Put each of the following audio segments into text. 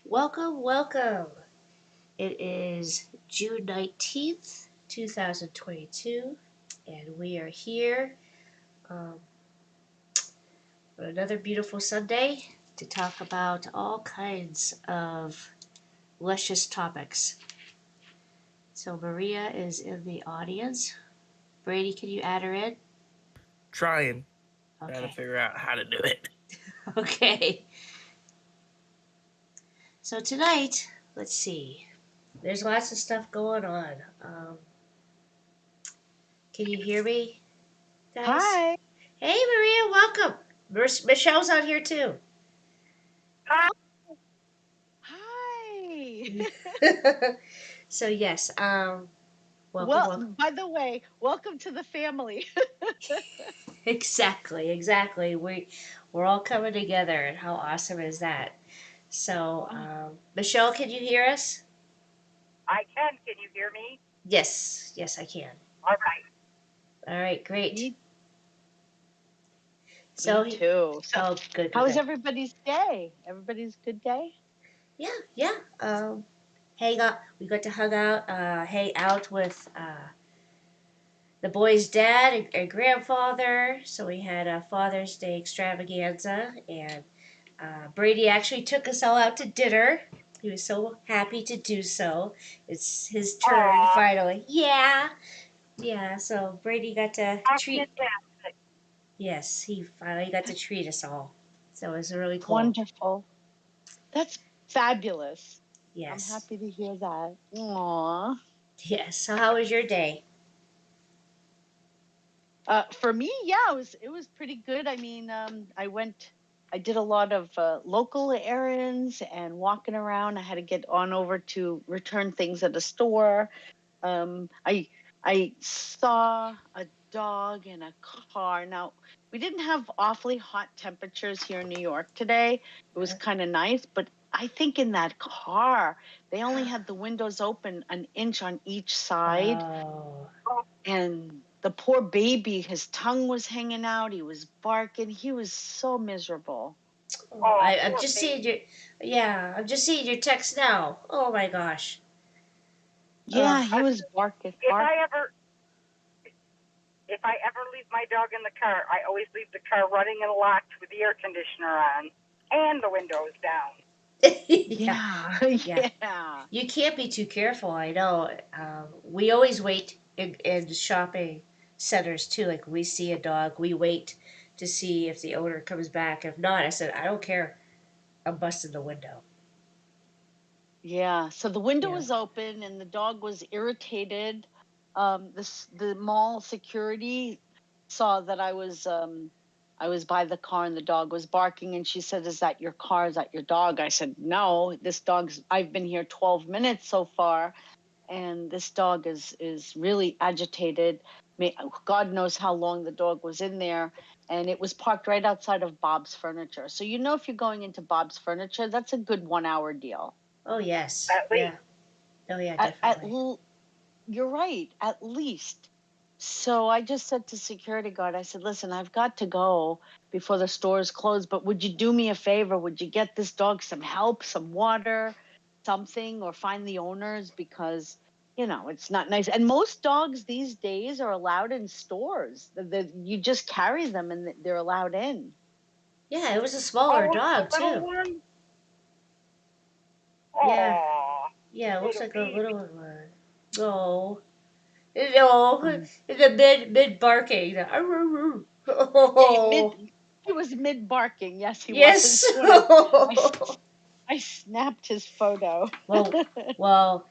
Welcome, welcome. It is June 19th, 2022, and we are here um, on another beautiful Sunday to talk about all kinds of luscious topics. So, Maria is in the audience. Brady, can you add her in? Trying to Okay. figure out how to do it. Okay. So, tonight, let's see. There's lots of stuff going on. Can you hear me, guys? Hi. Hey, Maria, welcome. Michelle's on here too. Hi. So yes, welcome, Well, welcome. by the way, welcome to the family. Exactly, exactly. We're all coming together, and how awesome is that? So, Oh, Michelle, can you hear us? I can. Can you hear me? Yes, yes, I can. All right. All right, great. me, So, me too. So, oh, good, how good, was good. everybody's day? Everybody's good day? Yeah, yeah. We got to hang out with the boy's dad and grandfather. So we had a Father's Day extravaganza, and Brady actually took us all out to dinner. He was so happy to do so. It's his turn Aw, finally. Yeah, yeah. So Brady got to how treat. fantastic. Yes, he finally got to That's treat us all. So it was really cool. wonderful. That's fabulous. I'm Yes, happy to hear that. Aw. yes. So how was your day? For me, yeah, it was pretty good. I mean, I did a lot of local errands and walking around. I had to get on over to return things at the store. Um, I I saw a dog in a car. Now, we didn't have awfully hot temperatures here in New York today. It was kind of nice, but I think in that car, they only had the windows open an inch on each side, Oh, Oh, and the poor baby, his tongue was hanging out, he was barking, he was so miserable. oh, oh, I'm poor just seeing baby. your. Yeah, I'm just seeing your text now. Oh my gosh. Yeah, Ugh. he Uh, was barking, if bark. I ever, if I ever leave my dog in the car, I always leave the car running and locked with the air conditioner on and the windows down. Yeah, Yeah, yeah. yeah. You can't be too careful. I know. We always wait in shopping centers too. Like we see a dog, we wait to see if the owner comes back. If not, I said I don't care. I'm busting the window. Yeah, so the window Yeah. was open and the dog was irritated. The mall security saw that I was by the car and the dog was barking, and she said, "Is that your car? Is that your dog?" I said, "No, this dog's I've been here 12 minutes so far, and this dog is really agitated. God knows how long the dog was in there, and it was parked right outside of Bob's Furniture. So if you're going into Bob's Furniture, that's a good 1 hour deal. Oh yes. At Yeah. least. Oh yeah. At, at Definitely. l- you're right, at least. So I just said to security guard, I said, "Listen, I've got to go before the stores close, but would you do me a favor? Would you get this dog some help, some water, something, or find the owners, because it's not nice." And most dogs these days are allowed in stores. You just carry them and they're allowed in. Yeah. It was a smaller Oh, it's the dog little too. one. Yeah. Aw, Yeah. It looks little like a baby. little one. No. No. Um, The mid barking. yeah, Oh. he was mid barking. Yes, he Yes. was. I I snapped his photo. Well, well,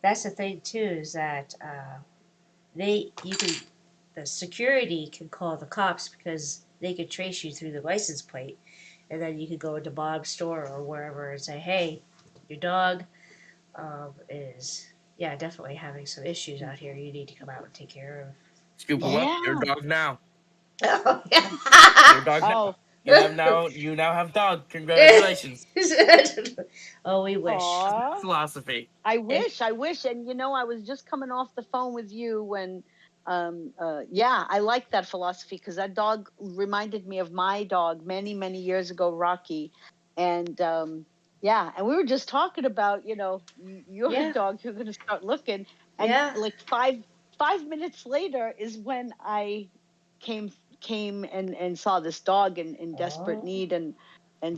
that's the thing too is that you can the security can call the cops because they can trace you through the license plate, and then you can go into Bob's store or wherever and say, "Hey, your dog is yeah definitely having some issues out here. You need to come out and take care of." Scoop them Yeah. up. Your Yeah. dog now. Oh, Your dog now. Oh, You now have dog. Congratulations. oh, we wish. aw. Philosophy. I wish. And I was just coming off the phone with you when, yeah, I like that philosophy, because that dog reminded me of my dog many, many years ago, Rocky. And Yeah, and we were just talking about, your Yeah. dog. You're going to start looking, and Yeah. like 5 minutes later is when I came and saw this dog in desperate Oh, need, and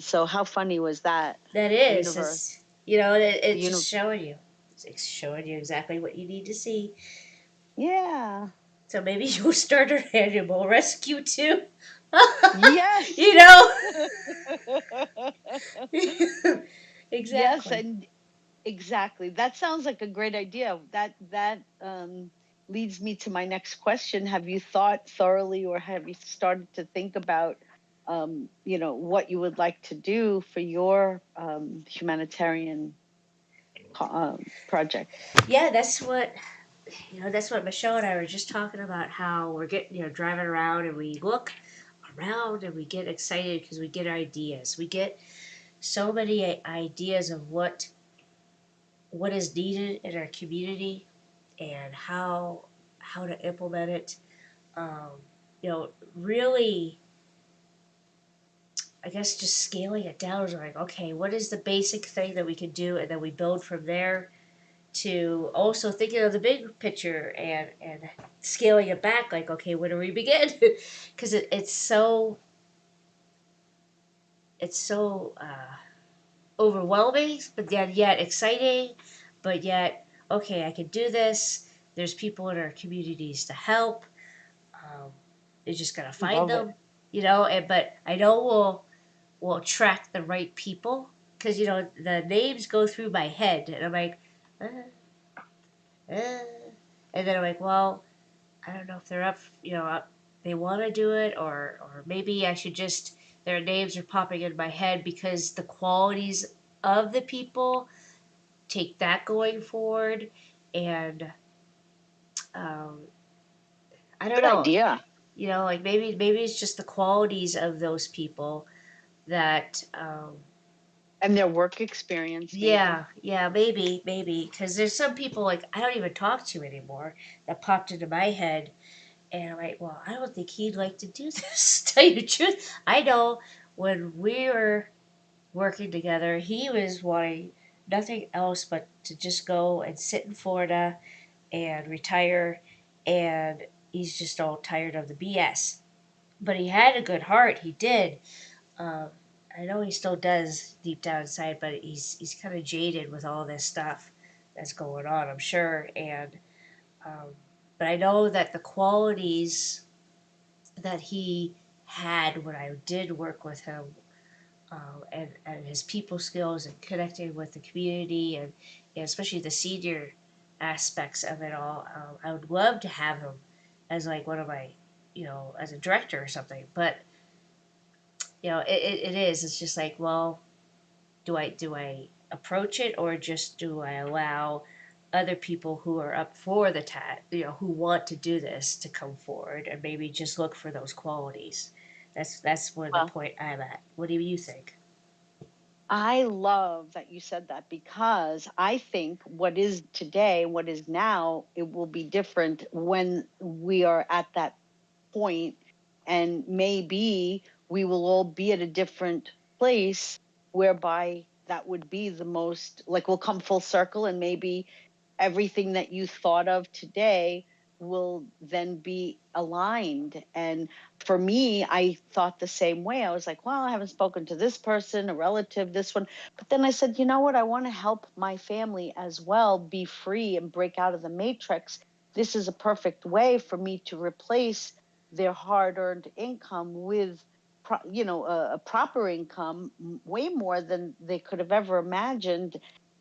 so how funny was that? that The is. universe, It's the it's just universe. showing you. It's showing you exactly what you need to see. Yeah. So maybe you'll start an animal rescue too. Yes. you know. Yes, exactly. and exactly. That sounds like a great idea. That leads me to my next question. Have you thought thoroughly, or have you started to think about, what you would like to do for your humanitarian project? Yeah, that's what Michelle and I were just talking about. How we're getting driving around and we look around and we get excited because we get ideas. We get so many ideas of what is needed in our community and how to implement it. Um, really, I guess just scaling it down is like, okay, what is the basic thing that we can do, and then we build from there. To also thinking of the big picture and scaling it back, like, okay, where do we begin? Because it's so overwhelming, but yet exciting, but yet okay, I can do this. There's people in our communities to help. Um, you just gotta find Love it. them, And but I know we'll attract the right people because the names go through my head, and I'm like, uh, uh, and then I'm like, well, I don't know if they're up, they want to do it, or maybe I should just their names are popping in my head because the qualities of the people take that going forward, and um, I don't Good know, idea. like maybe it's just the qualities of those people that And their work experience, maybe. yeah, maybe because there's some people like I don't even talk to anymore that popped into my head. And I'm like, well, I don't think he'd like to do this. To tell you the truth, I know when we were working together, he was wanting nothing else but to just go and sit in Florida and retire. And he's just all tired of the BS. But he had a good heart. He did. Um, I know he still does deep down inside, but he's kind of jaded with all this stuff that's going on, I'm sure. And but I know that the qualities that he had when I did work with him, and his people skills and connecting with the community and especially the senior aspects of it all. I would love to have him as like one of my, as a director or something. But it is. It's just like, well, do I approach it or just do I allow other people who are up for the who want to do this to come forward and maybe just look for those qualities. That's where the Well, point I'm at. What do you think? I love that you said that, because I think what is today, what is now, it will be different when we are at that point, and maybe we will all be at a different place whereby that would be the most, like, we'll come full circle, and maybe everything that you thought of today will then be aligned. And for me, I thought the same way. I was like, well, I haven't spoken to this person, a relative, this one. But then I said, you know what? I want to help my family as well be free and break out of the matrix. This is a perfect way for me to replace their hard-earned income with a proper income, way more than they could have ever imagined,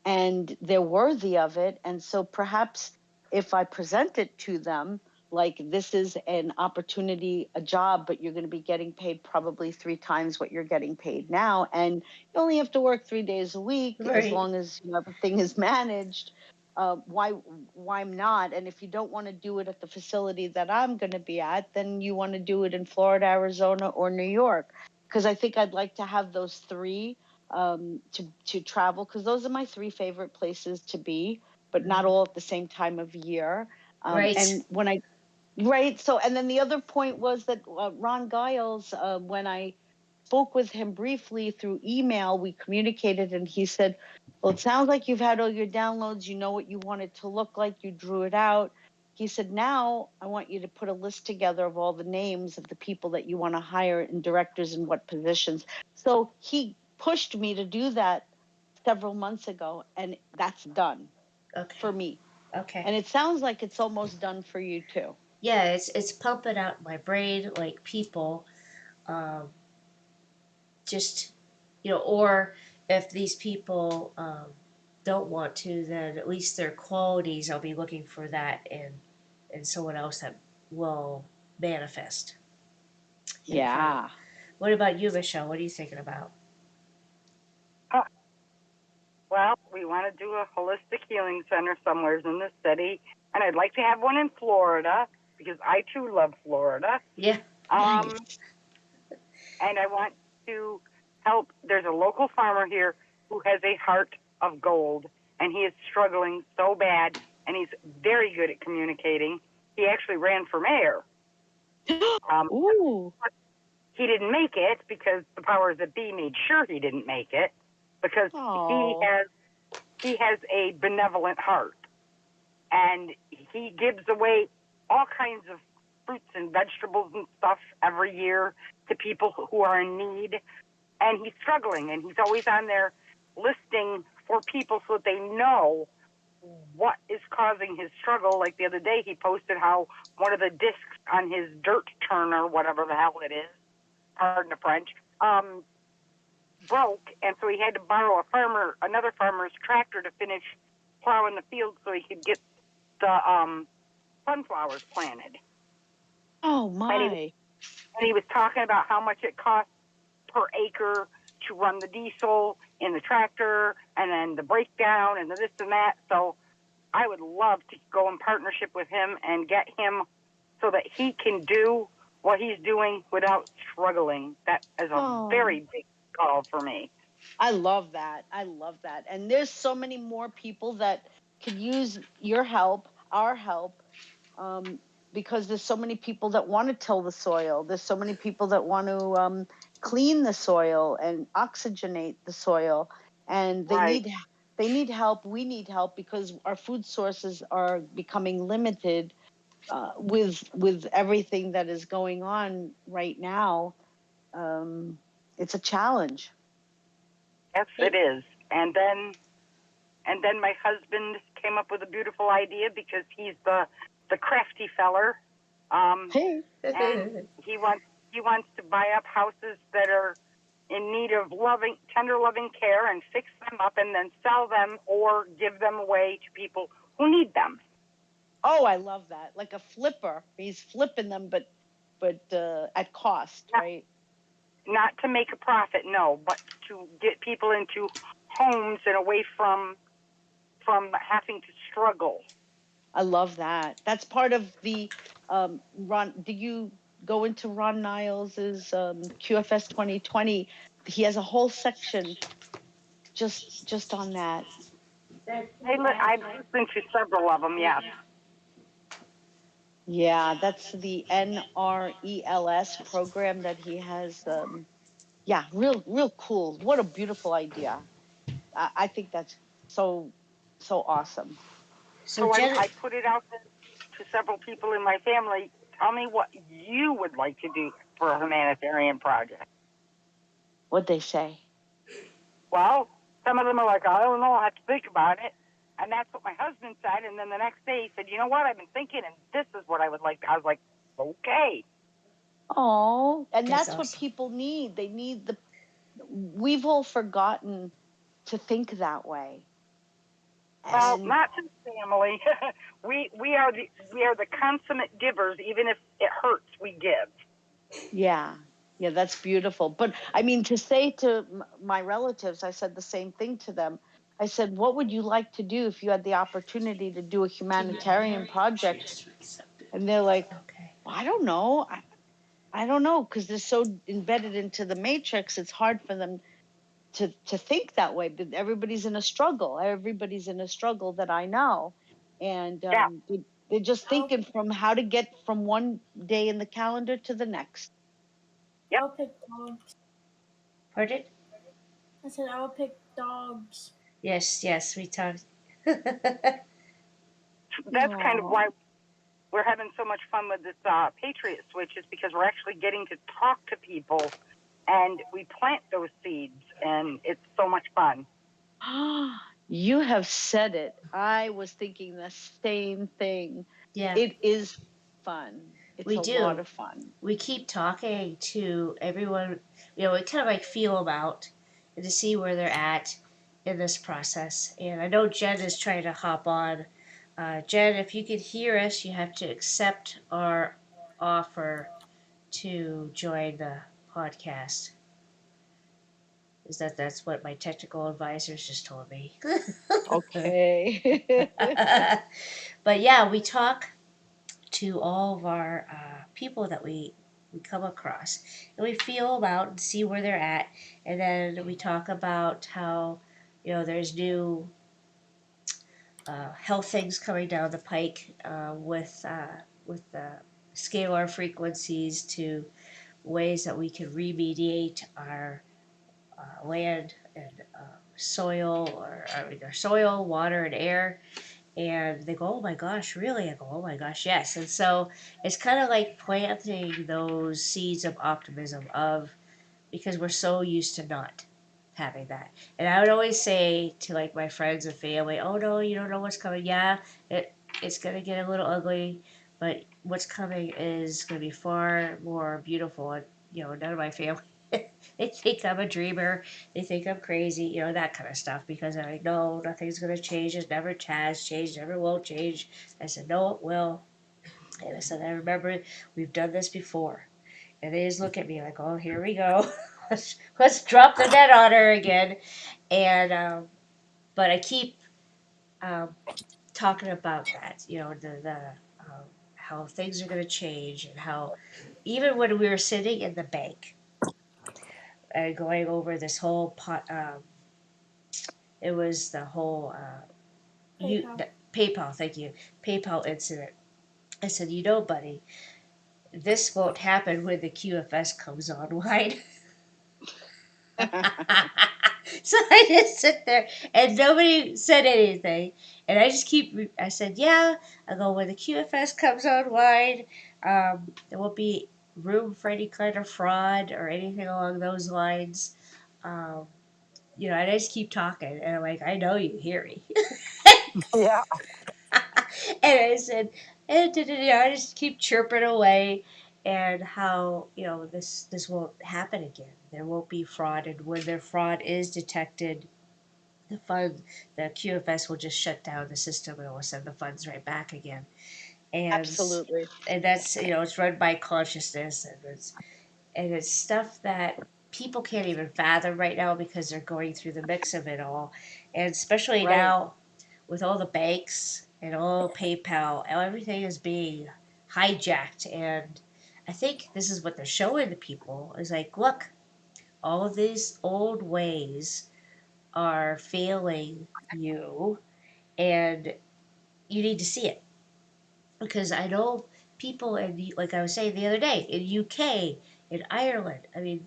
and they're worthy of it. And so perhaps if I present it to them, like, this is an opportunity, a job, but you're going to be getting paid probably 3 times what you're getting paid now, and you only have to work 3 days a week, as Right. long as everything is managed. Why not? And if you don't want to do it at the facility that I'm going to be at, then you want to do it in Florida, Arizona, or New York, because I think I'd like to have those three, to travel, because those are my 3 favorite places to be, but not all at the same time of year. Right. And when I Right. So, and then the other point was that Ron Giles, when I spoke with him briefly through email. We communicated, and he said, well, it sounds like you've had all your downloads. You know what you want it to look like. You drew it out. He said, now I want you to put a list together of all the names of the people that you want to hire and directors in what positions. So he pushed me to do that several months ago, and that's done for me. Okay. And it sounds like it's almost done for you too. Yeah, it's pumping out my brain like people, um, just or if these people don't want to, then at least their qualities. I'll be looking for that in someone else that will manifest. Yeah. What about you, Michelle? What are you thinking about? Well, we want to do a holistic healing center somewhere in the city, and I'd like to have one in Florida because I too love Florida. Yeah. Um, Nice. And I want to help. There's a local farmer here who has a heart of gold, and he is struggling so bad, and he's very good at communicating. He actually ran for mayor. Ooh. He didn't make it because the powers that be made sure he didn't make it, because he has a benevolent heart, and he gives away all kinds of fruits and vegetables and stuff every year to people who are in need. And he's struggling, and he's always on there listing for people so that they know what is causing his struggle. Like the other day, he posted how one of the discs on his dirt turner, whatever the hell it is, pardon the French, broke, and so he had to borrow another farmer's tractor to finish plowing the field so he could get the sunflowers planted. Oh my! And he was talking about how much it costs per acre to run the diesel in the tractor, and then the breakdown, and the this and that. So I would love to go in partnership with him and get him so that he can do what he's doing without struggling. That is a very big call for me. I love that. And there's so many more people that could use your help, our help, because there's so many people that want to till the soil. There's so many people that want to clean the soil and oxygenate the soil, and they need help. We need help because our food sources are becoming limited with everything that is going on right now. It's a challenge. Yes, it is. And then my husband came up with a beautiful idea because he's the crafty feller. And he wants to buy up houses that are in need of tender loving care and fix them up and then sell them or give them away to people who need them. Oh, I love that. Like a flipper. He's flipping them, but at cost, right? Not to make a profit, no, but to get people into homes and away from having to struggle. I love that. That's part of the Ron. Did you go into Ron Niles's QFS 2020? He has a whole section just on that. I've listened to several of them. Yes. Yeah, that's the NRELS program that he has. Yeah, real cool. What a beautiful idea. I think that's so awesome. So I put it out to several people in my family. Tell me what you would like to do for a humanitarian project. What'd they say? Well, some of them are like, I don't know, I have to think about it. And that's what my husband said. And then the next day he said, you know what, I've been thinking, and this is what I would like. I was like, okay. Oh, and that's awesome. what people need. They need we've all forgotten to think that way. Well, not to the family. we are the consummate givers. Even if it hurts, we give. Yeah, that's beautiful. But I mean, to say to my relatives, I said the same thing to them. I said, what would you like to do if you had the opportunity to do a humanitarian project? And they're like, well, I don't know. I don't know, because they're so embedded into the matrix. It's hard for them to think that way. But everybody's in a struggle. Everybody's in a struggle that I know. And they're just thinking from how to get from one day in the calendar to the next. Yep. Pardon? I said I would pick dogs. Yes, we talked. That's kind of Aw. why we're having so much fun with this Patriot Switch, is because we're actually getting to talk to people, and we plant those seeds, and it's so much fun. You have said it. I was thinking the same thing. Yeah, It is fun. It's we a do. lot of fun. We keep talking to everyone, we kind of like feel them out and to see where they're at in this process. And I know Jen is trying to hop on. Jen, if you could hear us, you have to accept our offer to join the podcast. That's what my technical advisors just told me. Okay. But yeah, we talk to all of our people that we come across, and we feel them out and see where they're at, and then we talk about how there's new health things coming down the pike with scalar frequencies to ways that we can remediate our land and soil, or I mean, our soil, water, and air. And they go, oh my gosh, really? I go, oh my gosh, yes. And so it's kind of like planting those seeds of optimism, because we're so used to not having that. And I would always say to like my friends and family, oh no, you don't know what's coming. Yeah, it's gonna get a little ugly, but what's coming is gonna be far more beautiful. And none of my family they think I'm a dreamer. They think I'm crazy, that kind of stuff. Because I'm like, no, nothing's gonna change. It never has changed. Never will change. I said, no, it will. And I said, I remember we've done this before. And they just look at me like, oh, here we go. let's drop the net on her again. And but I keep um, talking about that. The how things are gonna change, and how even when we were sitting in the bank and going over this whole pot. It was the whole PayPal. PayPal. Thank you, PayPal incident. I said, buddy, this won't happen when the QFS comes online. So I just sit there and nobody said anything. And I just I said, yeah. I go, when the QFS comes online, there won't be room for any kind of fraud or anything along those lines. Um, and I just keep talking. And I'm like, I know you hear me. Yeah. And I said, I just keep chirping away, and how this won't happen again. There won't be fraud, and when their fraud is detected, the QFS will just shut down the system, and it will send the funds right back again. And Absolutely. that's it's run by consciousness, and it's stuff that people can't even fathom right now because they're going through the mix of it all, and especially Right. now with all the banks and all PayPal, everything is being hijacked. And I think this is what they're showing the people is like, look, all of these old ways are failing you, and you need to see it. Because I know people, like I was saying the other day, in UK, in Ireland, I mean,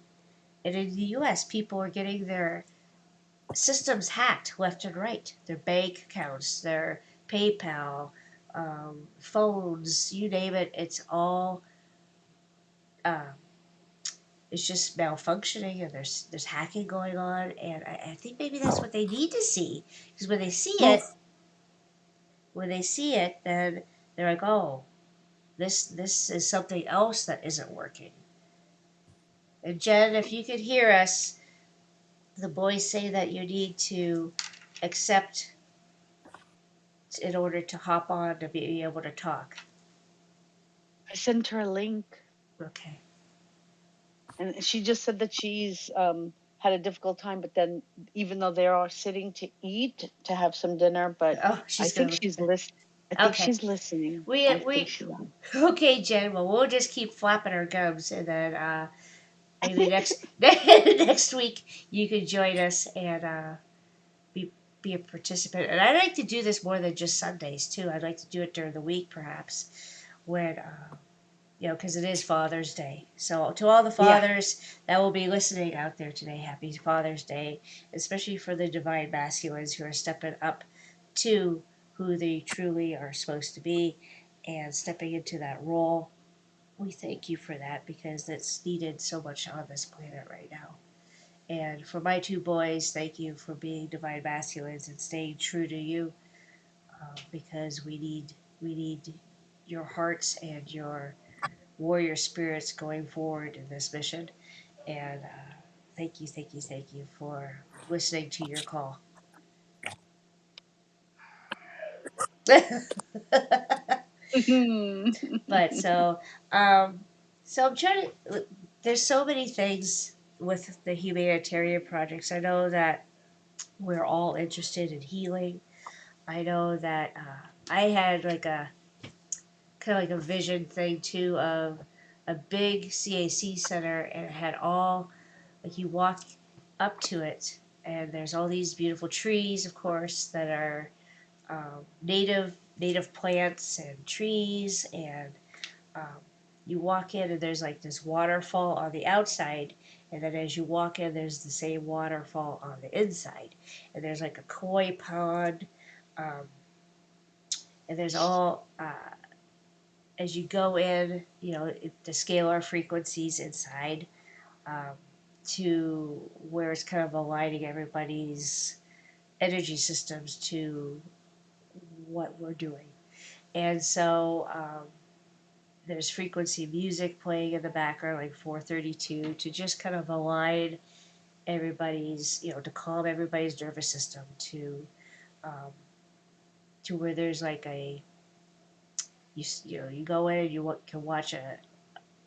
and in the US, people are getting their systems hacked left and right. Their bank accounts, their PayPal, phones, you name it. It's all uh, it's just malfunctioning, and there's hacking going on. And I think maybe that's what they need to see, because when they see it, then they're like, oh, this is something else that isn't working. And Jen, if you could hear us, the boys say that you need to accept in order to hop on to be able to talk. I sent her a link, Okay. and she just said that she's had a difficult time, but then even though they are sitting to eat to have some dinner, but Oh, I she's think gonna. she's list. I think Okay. she's listening. We I think we she will. okay, Jen. Well, we'll just keep flapping our gums, and then maybe next next week you can join us and be be a participant. And I like to do this more than just Sundays too. I'd like to do it during the week, perhaps, when because it is Father's Day. So to all the Yeah. fathers that will be listening out there today, happy Father's Day, especially for the divine masculines who are stepping up to who they truly are supposed to be and stepping into that role. We thank you for that because it's needed so much on this planet right now. And for my two boys, thank you for being divine masculines and staying true to you, because we need your hearts and your warrior spirits going forward in this mission. And thank you for listening to your call. But so I'm trying to. There's so many things with the humanitarian projects. I know that we're all interested in healing. I know that I had like a kind of like a vision thing too of a big CAC center, and it had all, like, you walk up to it and there's all these beautiful trees, of course, that are native plants and trees, and um, you walk in and there's like this waterfall on the outside, and then as you walk in there's the same waterfall on the inside, and there's like a koi pond, um, and there's all as you go in, to scale our frequencies inside, um, to where it's kind of aligning everybody's energy systems to what we're doing. And so there's frequency music playing in the background, like 432, to just kind of align everybody's, to calm everybody's nervous system um, to where there's like you go in and can watch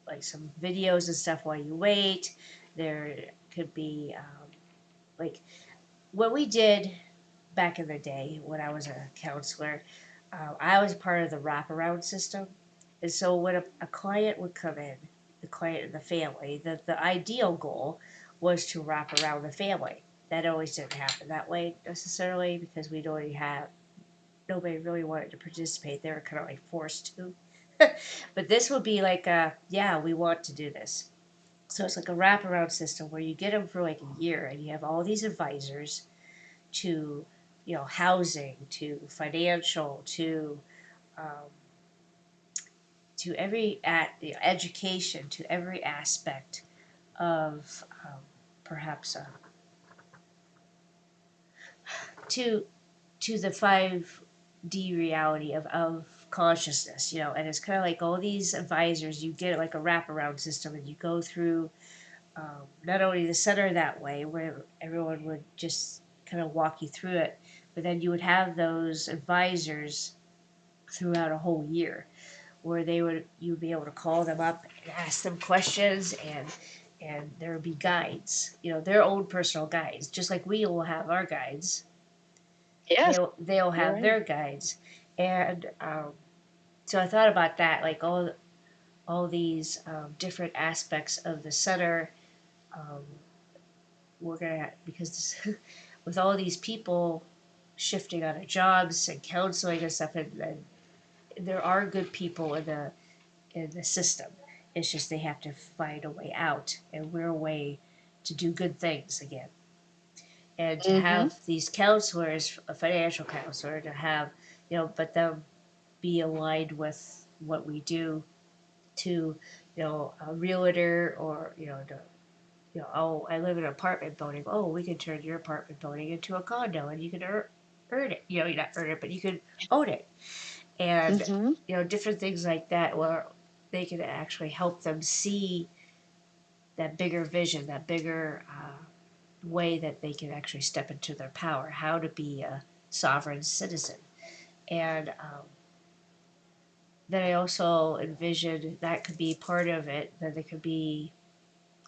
like some videos and stuff while you wait. There could be like what we did back in the day when I was a counselor. I was part of the wraparound system, and so when a client would come in, the client and the family, the ideal goal was to wrap around the family. That always didn't happen that way necessarily because we'd already have nobody really wanted to participate. They were kind of like forced to. But this would be like, yeah, we want to do this. So it's like a wraparound system where you get them for like a year, and you have all these advisors to, housing, to financial, um, to every at education, to every aspect of perhaps to the 5D reality of consciousness, and it's kind of like all these advisors. You get like a wraparound system, and you go through not only the center that way, where everyone would just kind of walk you through it, but then you would have those advisors throughout a whole year, where you'd be able to call them up and ask them questions, and there would be guides, their own personal guides, just like we will have our guides. Yes, They'll you're have right. their guides, and so I thought about that, like all these different aspects of the center. Um, we're gonna because this, with all these people shifting out of jobs and counseling and stuff, and there are good people in the system. It's just they have to find a way out, and we're a way to do good things again. And to Mm-hmm. have these counselors, a financial counselor, to have, but them be aligned with what we do, to, a realtor, or, oh, I live in an apartment building. Oh, we can turn your apartment building into a condo, and you can earn it. You not earn it, but you can own it. And, Mm-hmm. different things like that, where they can actually help them see that bigger vision, that bigger way that they can actually step into their power, how to be a sovereign citizen. And then I also envisioned that could be part of it, that it could be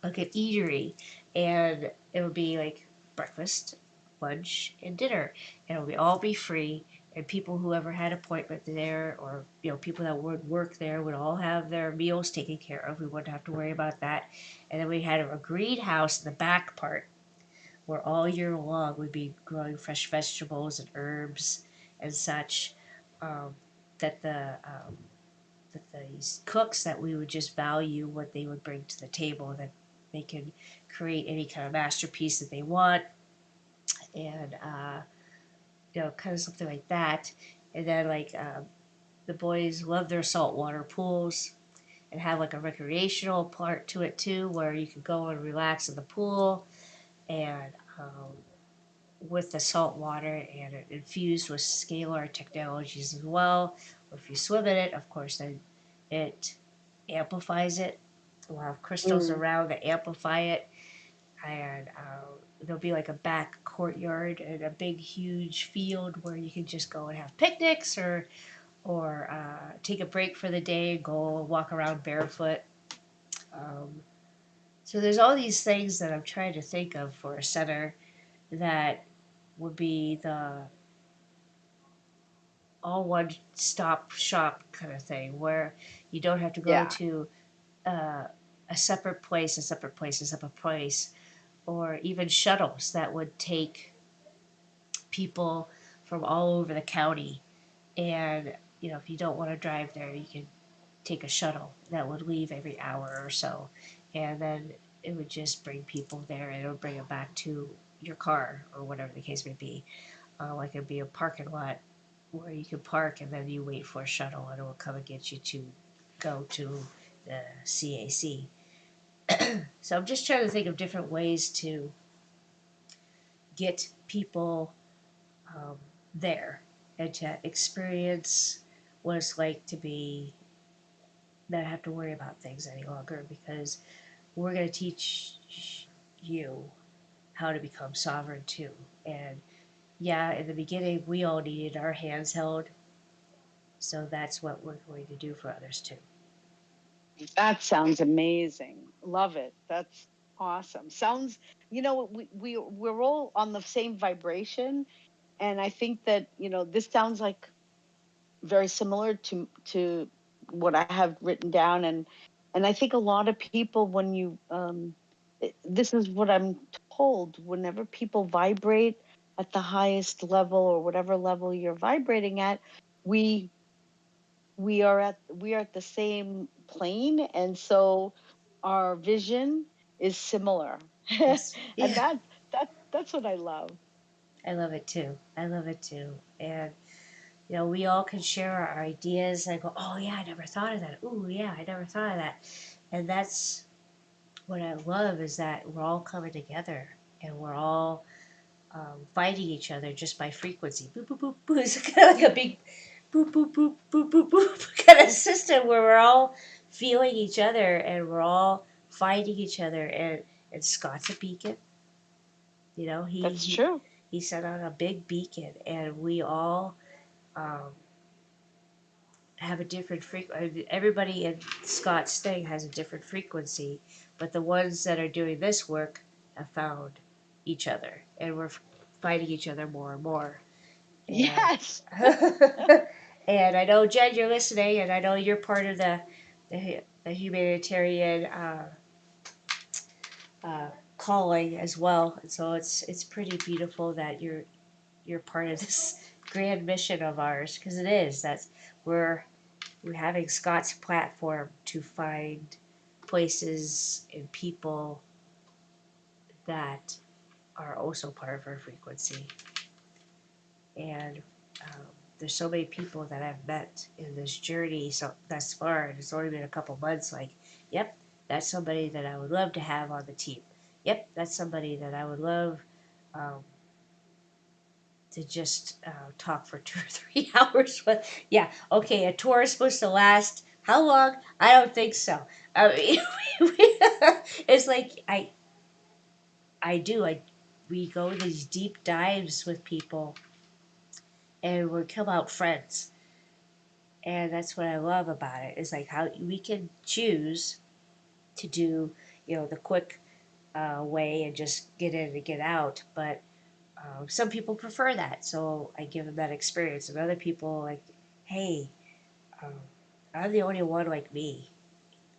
like an eatery, and it would be like breakfast, lunch, and dinner, and it would all be free. And people who ever had appointment there, or people that would work there, would all have their meals taken care of. We wouldn't have to worry about that. And then we had a greenhouse in the back part where all year long we'd be growing fresh vegetables and herbs and such. Um, that the these cooks that we would just value what they would bring to the table, that they can create any kind of masterpiece that they want, and kind of something like that. And then the boys love their saltwater pools and have like a recreational part to it too, where you can go and relax in the pool and with the salt water, and it infused with scalar technologies as well. Or if you swim in it, of course, then it amplifies it. We'll have crystals Mm. around that amplify it, and there'll be like a back courtyard and a big, huge field where you can just go and have picnics or take a break for the day and go walk around barefoot. Um, so there's all these things that I'm trying to think of for a center that would be the all one stop shop kind of thing, where you don't have to go Yeah. to uh, a separate place, a separate place, a separate place, or even shuttles that would take people from all over the county. And if you don't want to drive there, you can take a shuttle that would leave every hour or so, and then it would just bring people there, and it would bring them back to your car or whatever the case may be. Like it'd be a parking lot where you can park, and then you wait for a shuttle, and it will come and get you to go to the CAC. So I'm just trying to think of different ways to get people um, there and to experience what it's like to be not have to worry about things any longer, because we're going to teach you how to become sovereign too. And yeah, in the beginning, we all needed our hands held. So that's what we're going to do for others too. That sounds amazing. Love it. That's awesome. Sounds, we're all on the same vibration. And I think that, this sounds like very similar to what I have written down. And I think a lot of people, when this is what I'm told, whenever people vibrate at the highest level or whatever level you're vibrating at, we we are at the same plane, and so our vision is similar. Yes. And Yeah. that's what I love. I love it too. I love it too. And we all can share our ideas and go, oh yeah, I never thought of that. Ooh yeah, I never thought of that. And that's what I love, is that we're all coming together and we're all fighting each other just by frequency. Boop boop boop boop. It's kind of like a big boop boop boop boop boop boop kind of system where we're all feeling each other and we're all fighting each other. And Scott's a beacon. He That's he true. he sent out a big beacon, and we all um, have a different frequency. Everybody in Scott's thing has a different frequency, but the ones that are doing this work have found each other, and we're fighting each other more and more. And Yes. and I know, Jen, you're listening, and I know you're part of the humanitarian uh, calling as well. And so it's pretty beautiful that you're part of this grand mission of ours, because it is. We're having Scott's platform to find places and people that are also part of our frequency. And um, there's so many people that I've met in this journey so thus far, and it's only been a couple months. Like, yep, that's somebody that I would love to have on the team. Yep, that's somebody that I would love um, to just talk for 2 or 3 hours with. Yeah, okay, a tour is supposed to last how long? I don't think so. I mean, it's like I do. We go these deep dives with people, and we come out friends. And that's what I love about it. Is like how we can choose to do, the quick way and just get in and get out. But some people prefer that, so I give them that experience. And other people like, hey, um, I'm the only one like me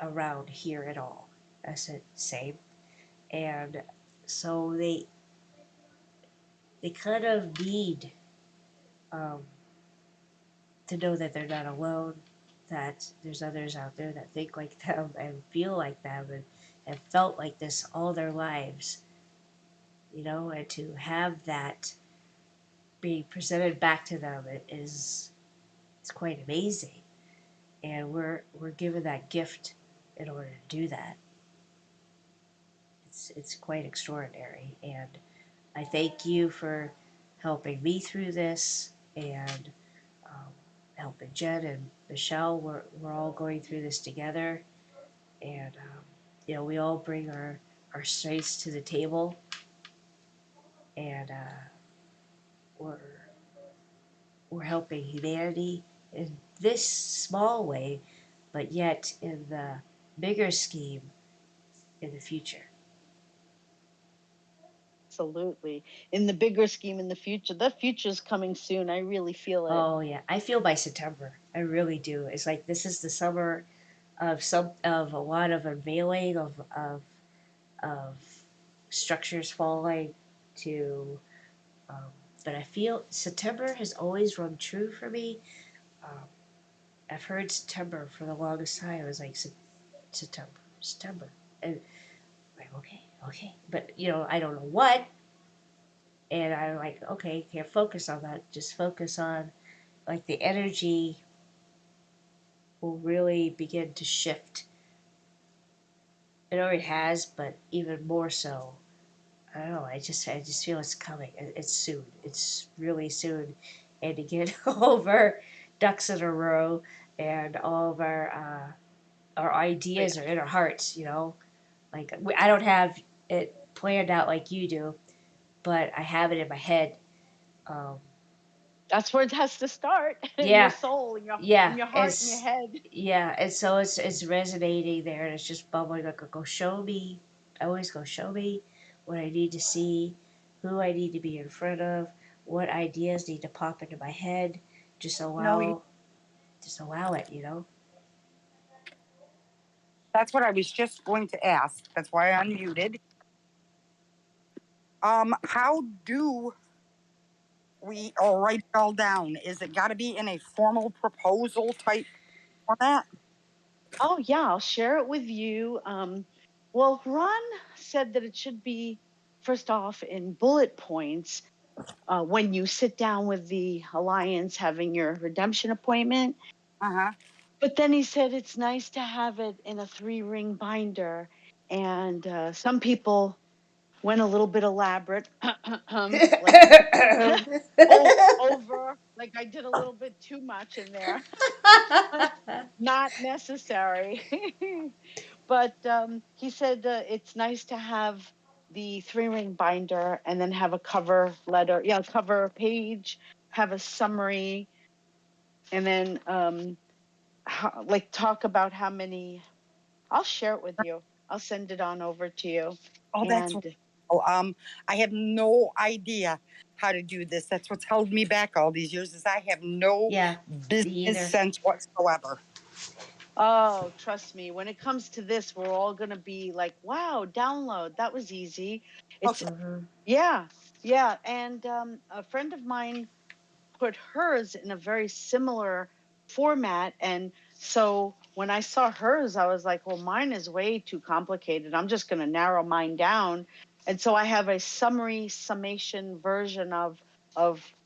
around here at all. I said, same. And so they kind of need um, to know that they're not alone, that there's others out there that think like them and feel like them and have felt like this all their lives, and to have that being presented back to them is it's quite amazing. And we're given that gift in order to do that. It's quite extraordinary, and I thank you for helping me through this, and helping Jen and Michelle. We're all going through this together, and we all bring our strengths to the table, and we're we're helping humanity in this small way, but yet in the bigger scheme in the future. Absolutely. In the bigger scheme in the future's coming soon. I really feel it. Oh yeah, I feel by September. I really do. It's like this is the summer of a lot of unveiling of structures falling to. Um, but I feel September has always rung true for me. Um, I've heard September for the longest time. I was like September, September, and I'm like okay, but I don't know what, and I'm like okay, can't focus on that. Just focus on like the energy will really begin to shift. It already has, but even more so. I don't know. I just feel it's coming. It's soon. It's really soon, and to get over ducks in a row, and all of our ideas are in our hearts. Like I don't have it planned out like you do, but I have it in my head. Um, That's where it has to start. In your yeah, soul, in yeah, your heart, in your it's head. yeah, and so it's resonating there, and it's just bubbling. Like go show me. I always go show me what I need to see, who I need to be in front of, what ideas need to pop into my head. Just No, allow it. that's what I was just going to ask. That's why I unmuted. How do we all write it all down? Is it got to be in a formal proposal type format? Oh yeah, I'll share it with you. Well, Ron said that it should be first off in bullet points when you sit down with the alliance having your redemption appointment. Uh-huh. But then he said it's nice to have it in a 3-ring binder, and some people went a little bit elaborate, like over, like I did a little bit too much in there. Not necessary. But he said it's nice to have the 3-ring binder and then have a cover letter, yeah, cover page, have a summary, and then like talk about how many. I'll share it with you. I'll send it on over to you. Oh, that's And I have no idea how to do this. That's what's held me back all these years is I have no Yeah, me business either. sense whatsoever. oh, trust me, when it comes to this, we're all gonna be like, wow, download. That was easy. It's Mhm. yeah, yeah. And a friend of mine put hers in a very similar format. And so when I saw hers, I was like, well, mine is way too complicated. I'm just going to narrow mine down. And so I have a summation version of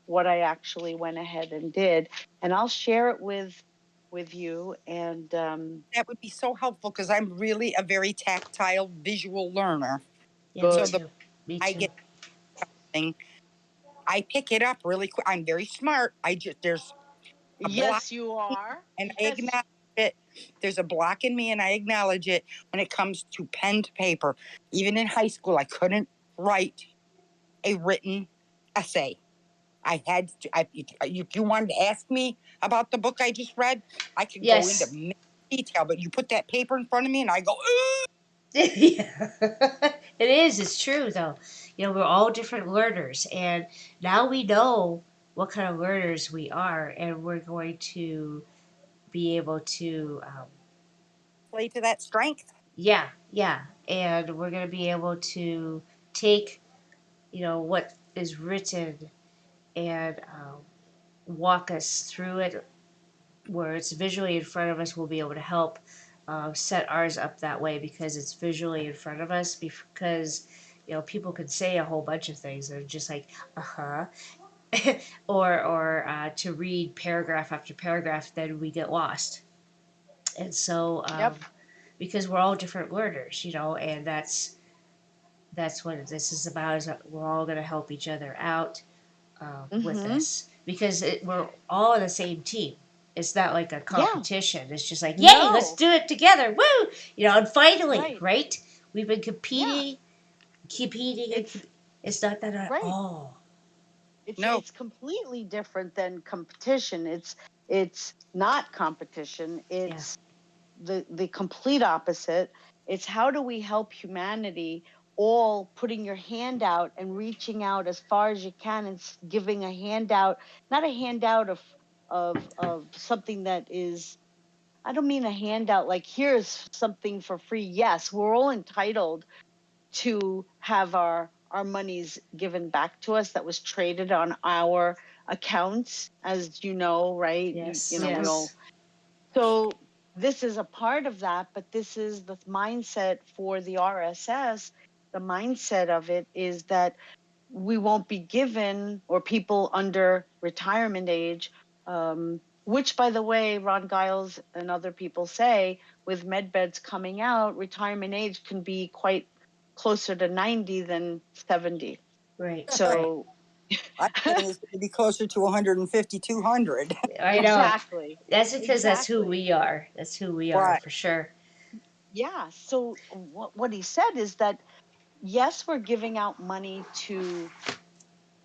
what I actually went ahead and did. And I'll share it with you. And That would be so helpful because I'm really a very tactile visual learner. Yeah, me good. too. Me I too. get something, I pick it up really quick. I'm very smart. There's a block Yes, you are. and I Yes. acknowledge it. There's a block in me and I acknowledge it when it comes to pen to paper. Even in high school, I couldn't write a written essay. I had to, if you wanted to ask me about the book I just read, I could go into Yes. detail, but you put that paper in front of me and I go, ooh. Yeah. It is. It's true, though. We're all different learners, and now we know what kind of learners we are, and we're going to be able to, Play to that strength. yeah, yeah, and we're going to be able to take, what is written and walk us through it where it's visually in front of us, we'll be able to help set ours up that way because it's visually in front of us. Because people can say a whole bunch of things. They're just like, or to read paragraph after paragraph, then we get lost. And so, Yep. because we're all different learners, and that's what this is about. Is that we're all going to help each other out with Mm-hmm. this because we're all on the same team. It's not like a Yeah. competition. It's just like, yay, let's No. do it together, woo! And finally, Right. right? We've been Yeah. competing, and It's it's not that at right. all. No. It's completely different than competition. It's not competition. Yeah, It's the complete opposite. It's how do we help humanity, all putting your hand out and reaching out as far as you can and giving a handout, not a handout of something that is, I don't mean a handout like here's something for free. Yes, we're all entitled to have our monies given back to us that was traded on our accounts, as you know, right? yes, We all. yes, So this is a part of that, but this is the mindset for the RSS. The mindset of it is that we won't be given, or people under retirement age, which, by the way, Ron Giles and other people say, with med beds coming out, retirement age can be quite closer to 90 than 70. right, right. So I'm thinking it's going to be closer to 150, 200. I know. exactly, That's because that's who exactly. we are. That's who we are Right. for sure. Yeah. So what he said is that yes, we're giving out money to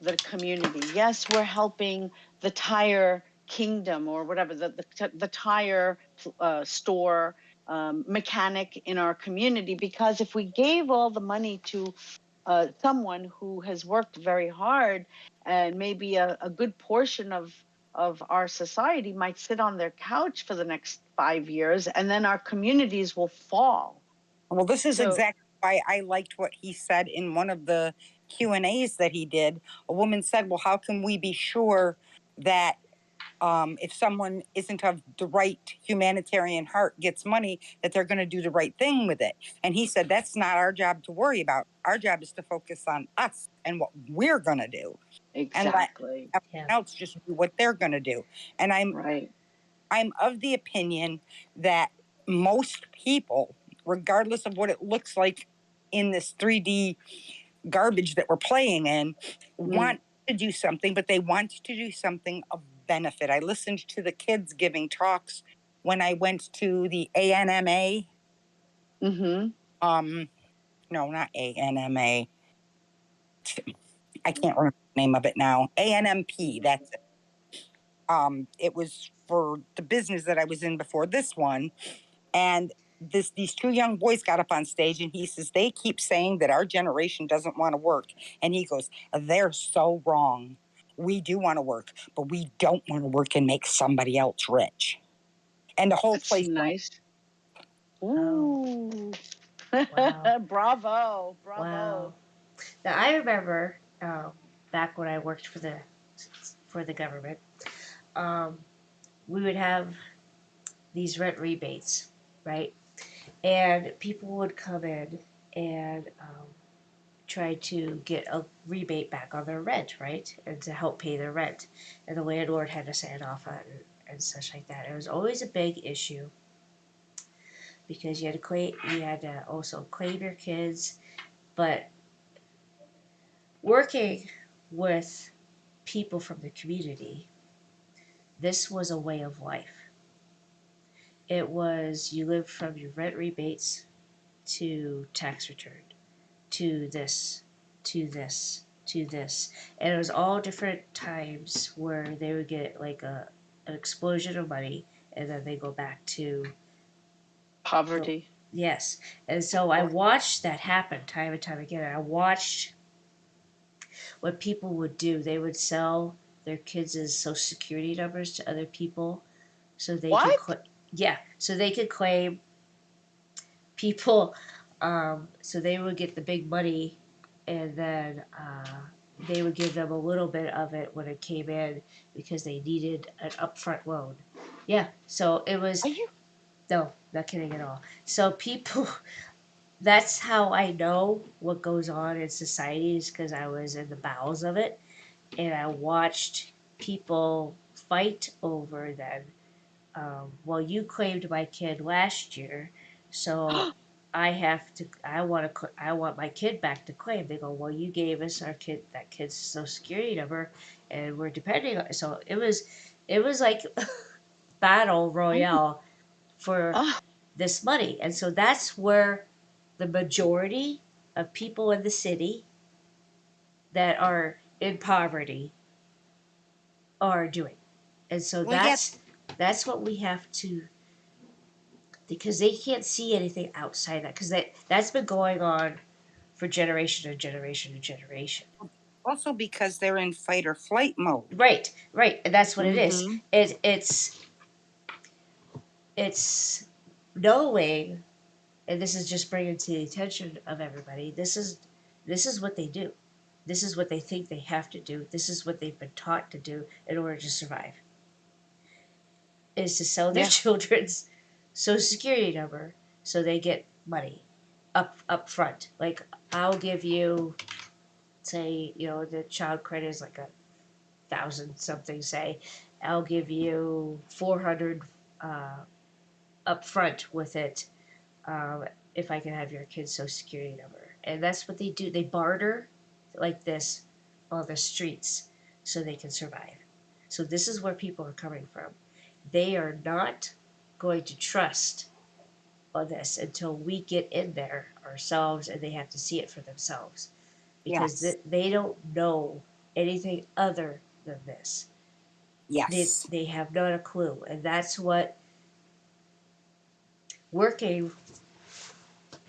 the community. Yes, we're helping the tire kingdom or whatever, the tire store mechanic in our community, because if we gave all the money to someone who has worked very hard, and maybe a good portion of our society might sit on their couch for the next 5 years, and then our communities will fall. Well, this is So exactly why I liked what he said in one of the Q&As that he did. A woman said, well, how can we be sure that if someone isn't of the right humanitarian heart gets money, that they're going to do the right thing with it? And he said, that's not our job to worry about. Our job is to focus on us and what we're going to do, and let exactly. everyone Yeah. else just do what they're going to do. And Right. I'm of the opinion that most people, regardless of what it looks like in this 3D garbage that we're playing in, want to do something, but they want to do something of benefit. I listened to the kids giving talks when I went to the ANMA. Mm-hmm. No, not ANMA. I can't remember the name of it now. ANMP, that's it. It was for the business that I was in before this one. And these two young boys got up on stage, and he says, they keep saying that our generation doesn't want to work. And he goes, they're so wrong. We do want to work, but we don't want to work and make somebody else rich. And the whole That's place. nice. Ooh. Wow. Bravo. Wow. Bravo. Now I remember back when I worked for the government, um, we would have these rent rebates, right? And people would come in and try to get a rebate back on their rent, right? And to help pay their rent. And the landlord had to sign off on it and such like that. It was always a big issue because you had to also claim your kids, but working with people from the community, this was a way of life. It was you lived from your rent rebates to tax return to this to this to this, and it was all different times where they would get like an explosion of money, and then they go back to Poverty. yes. And so I watched that happen time and time again. I watched what people would do. They would sell their kids' social security numbers to other people so they could What? so they could claim people, so they would get the big money, and then they would give them a little bit of it when it came in because they needed an upfront loan. Yeah. So it was Are you? no, not kidding at all. So people, that's how I know what goes on in society is because I was in the bowels of it and I watched people fight over them. Well, you claimed my kid last year, so I have to. I want my kid back to claim. They go, well, you gave us our kid that kid's social security number, and we're depending on. So it was like battle royale for Oh, this money, and so that's where the majority of people in the city that are in poverty are doing. And so Well, yeah, that's what we have to, because they can't see anything outside that because that's been going on for generation and generation and generation. also because they're in fight or flight mode. Right, and that's what it is. mm-hmm. It's knowing, and this is just bringing to the attention of everybody. This is what they do. This is what they think they have to do. This is what they've been taught to do in order to survive. Is to sell their Yeah. children's social security number so they get money up front. Like I'll give you, say, the child credit is like 1,000 something. Say, I'll give you 400 up front with it, if I can have your kid's social security number. And that's what they do. They barter like this on the streets so they can survive. So this is where people are coming from. They are not going to trust on this until we get in there ourselves and they have to see it for themselves because Yes. they don't know anything other than this. Yes. They have not a clue, and that's what working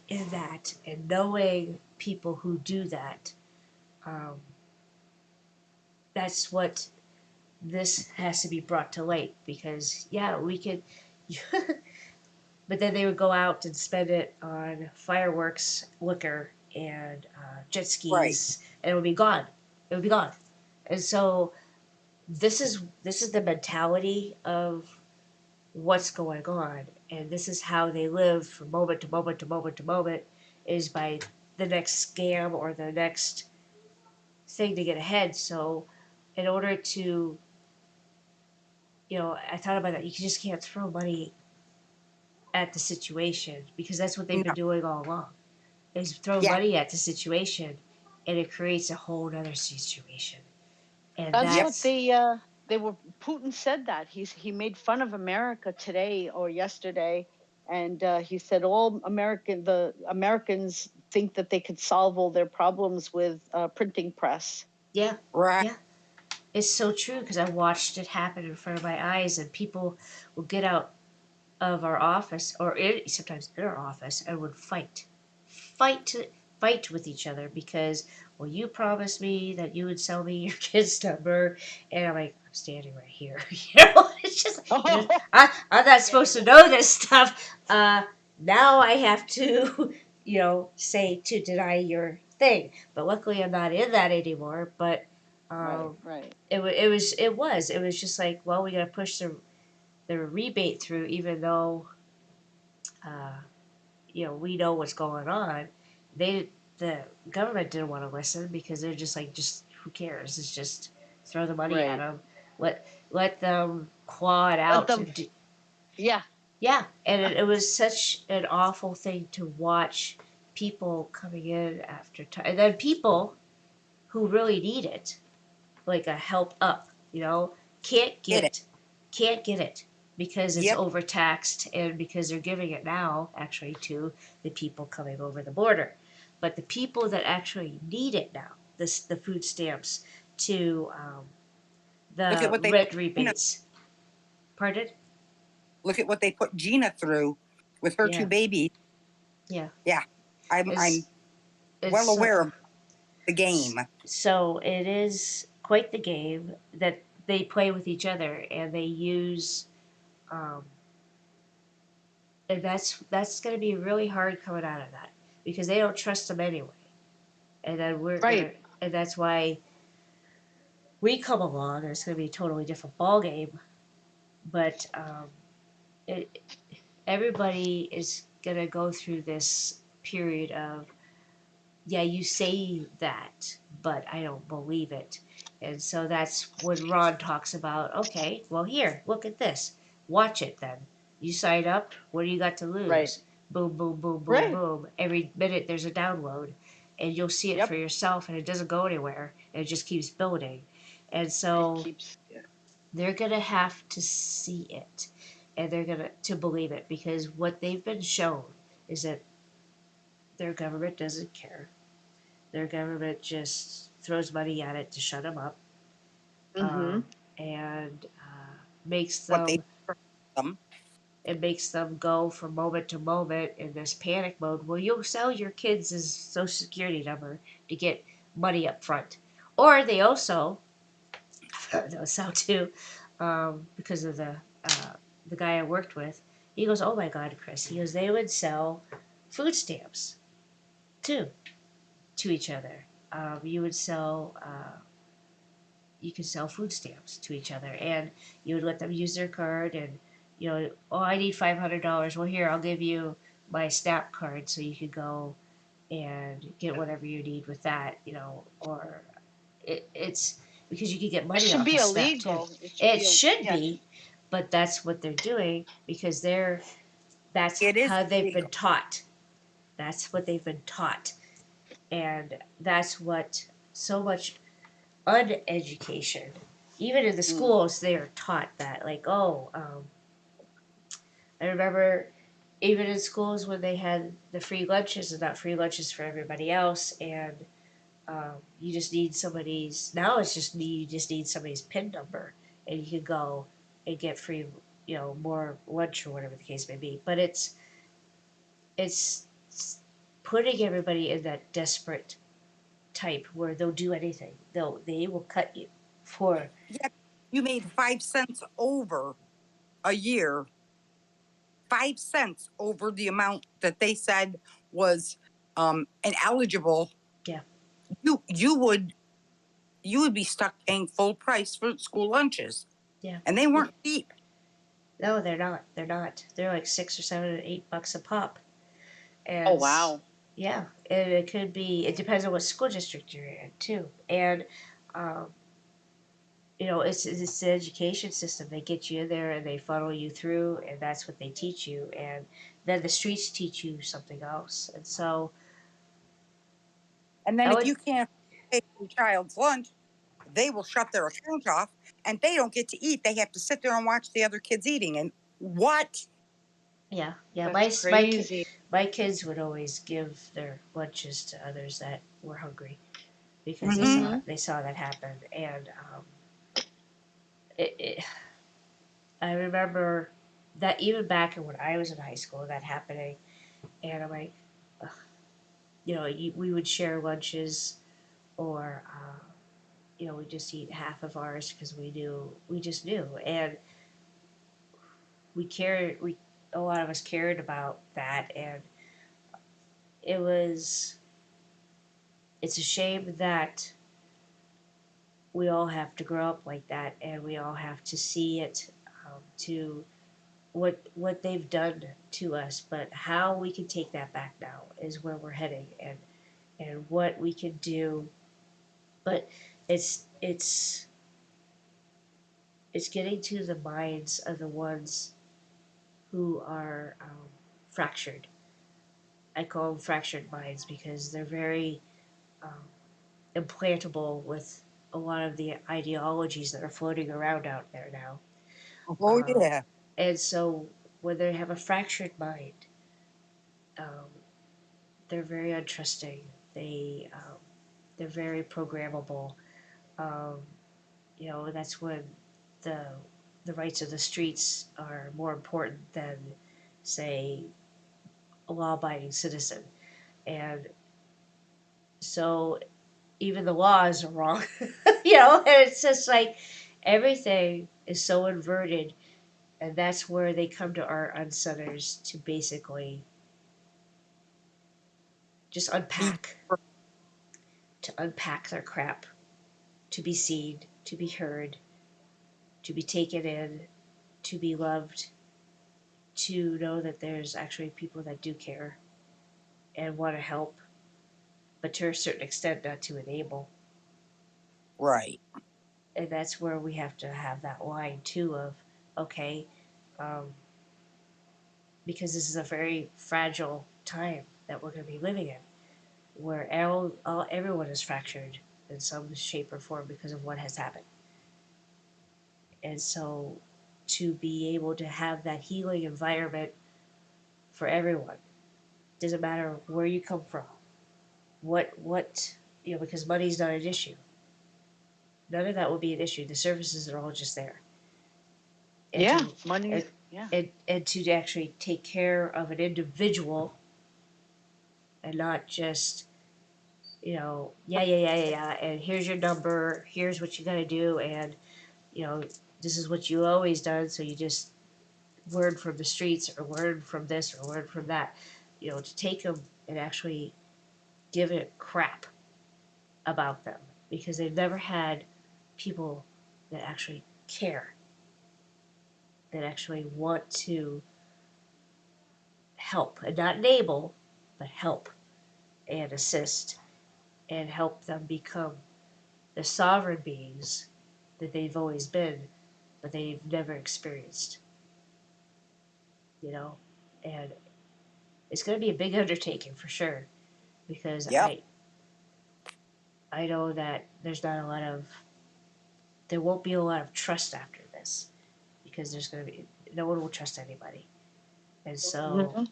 in that and knowing people who do that. Um, that's what this has to be brought to light because yeah, we could. But then they would go out and spend it on fireworks, liquor, and jet Right. skis, and it would be gone. It would be gone. And so this is the mentality of what's going on, and this is how they live from moment to moment to moment to moment, is by the next scam or the next thing to get ahead. So, in order to, I thought about that. You just can't throw money at the situation because that's what they've been No. doing all along. Is throw Yeah. money at the situation, and it creates a whole other situation. And That's Yep. what that's they were. Putin said that he made fun of America today or yesterday, and he said the Americans think that they could solve all their problems with printing press. yeah, Right. yeah. It's so true because I watched it happen in front of my eyes, and people will get out of our office or sometimes in our office and would fight to fight with each other because, well, you promised me that you would sell me your kid's number, and I'm like, I'm standing right here. It's just, I'm not supposed to know this stuff. Now I have to, say to deny your thing. But luckily, I'm not in that anymore. But Right, um, right. it was just like, well, we got to push the rebate through, even though uh, we know what's going on. The government didn't want to listen because they're just like, just who cares? It's just throw the money at Right. them, let them claw it Let out. them. Yeah. Yeah, and it was such an awful thing to watch people coming in after time, and then people who really need it, like a help up, can't get Get it. it, can't get it because it's Yep. overtaxed and because they're giving it now actually to the people coming over the border. But the people that actually need it now, the food stamps, to Look at the what they put rent Gina. rebates. Pardon? Look at what they put Gina through with her two Yeah, babies. yeah. Yeah. I'm It's well it's aware of the game. so it is quite the game that they play with each other and they use. Um, and that's going to be really hard coming out of that because they don't trust them anyway. And then Right. and that's why we come along and it's going to be a totally different ball game but it, everybody is gonna go through this period of, yeah, you say that, but I don't believe it. And so that's when Ron talks about, okay, well, here, look at this. Watch it then. You sign up, what do you got to Right. lose? Boom, boom, boom, boom, Right. boom. Every minute there's a download, and you'll see it for Yep. yourself, and it doesn't go anywhere, and it just keeps building. And It so keeps. Yeah. they're going to have to see it, and they're going to believe it, because what they've been shown is that their government doesn't care. Their government just throws money at it to shut them up, Mm-hmm. and makes What they them them. it makes them go from moment to moment in this panic mode. Well, you'll sell your kids' social security number to get money up front, or they also they'll sell too, because of the guy I worked with. He goes, "Oh my God, Chris!" He goes, "They would sell food stamps too to each other. You would sell." You could sell food stamps to each other, and you would let them use their card, and oh, I need $500. Well, here, I'll give you my snap card so you could go and get whatever you need with that, or it's because you could get It money should off be of snap too. illegal. It should It be. should Yeah. be, but that's what they're doing, because that's It is how they've been illegal. taught. That's what they've been taught, and that's what so much uneducation. Even in the Mm. schools, they are taught that. Like, oh, I remember even in schools when they had the free lunches and not free lunches for everybody else, and you just need somebody's. Now it's just you just need somebody's PIN number, and you can go and get free, more lunch or whatever the case may be. But it's putting everybody in that desperate type where they'll do anything. They will cut you for. Yeah, you made 5 cents over a year, 5 cents over the amount that they said was ineligible. Yeah. You would be stuck paying full price for school lunches. Yeah. And they weren't cheap. No, they're not. They're not. They're like $6 or $7 or $8 a pop. Oh And wow. yeah, and it could be. It depends on what school district you're in too. And um, it's the education system. They get you in there and they funnel you through, and that's what they teach you. And then the streets teach you something else. And so And then I if would, you can't pay your child's lunch, they will shut their account off and they don't get to eat. They have to sit there and watch the other kids eating. And what? yeah, yeah. That's crazy. My kids would always give their lunches to others that were hungry, because Mm-hmm. Mm-hmm. they saw that happen. And it I remember that even back when I was in high school, that happening, and I'm like, ugh, we would share lunches, or we just eat half of ours because we just knew, and we cared. We A lot of us cared about that, and it was it's a shame that we all have to grow up like that, and we all have to see it, to what they've done to us, but how we can take that back now is where we're heading, and what we can do. But it's it's getting to the minds of the ones who are fractured. I call them fractured minds because they're very um, implantable with a lot of the ideologies that are floating around out there now. Oh, Um, yeah. and so when they have a fractured mind, um, they're very untrusting. They're very programmable. Um, that's when the the rights of the streets are more important than, say, a law-abiding citizen. And so even the laws are wrong, and it's just like everything is so inverted, and that's where they come to our uncenters to basically just Be unpack their crap, to be seen, to be heard, to be taken in, to be loved, to know that there's actually people that do care and want to help, but to a certain extent, not to enable. Right. And that's where we have to have that line too of, okay, um, because this is a very fragile time that we're going to be living in, where everyone is fractured in some shape or form because of what has happened. And so to be able to have that healing environment for everyone, doesn't matter where you come from, what because money's not an issue. None of that will be an issue. The services are all just there. And Yeah, to money. and, Yeah. and to actually take care of an individual and not just, yeah, and here's your number, here's what you gotta do, and you know, this is what you always done, so you just word from the streets or word from this or word from that, to take them and actually give it crap about them because they've never had people that actually care, that actually want to help and not enable, but help and assist and help them become the sovereign beings that they've always been, but they've never experienced, you know? And it's going to be a big undertaking for sure because Yep. I know that there won't be a lot of trust after this because no one will trust anybody. And so Mhm.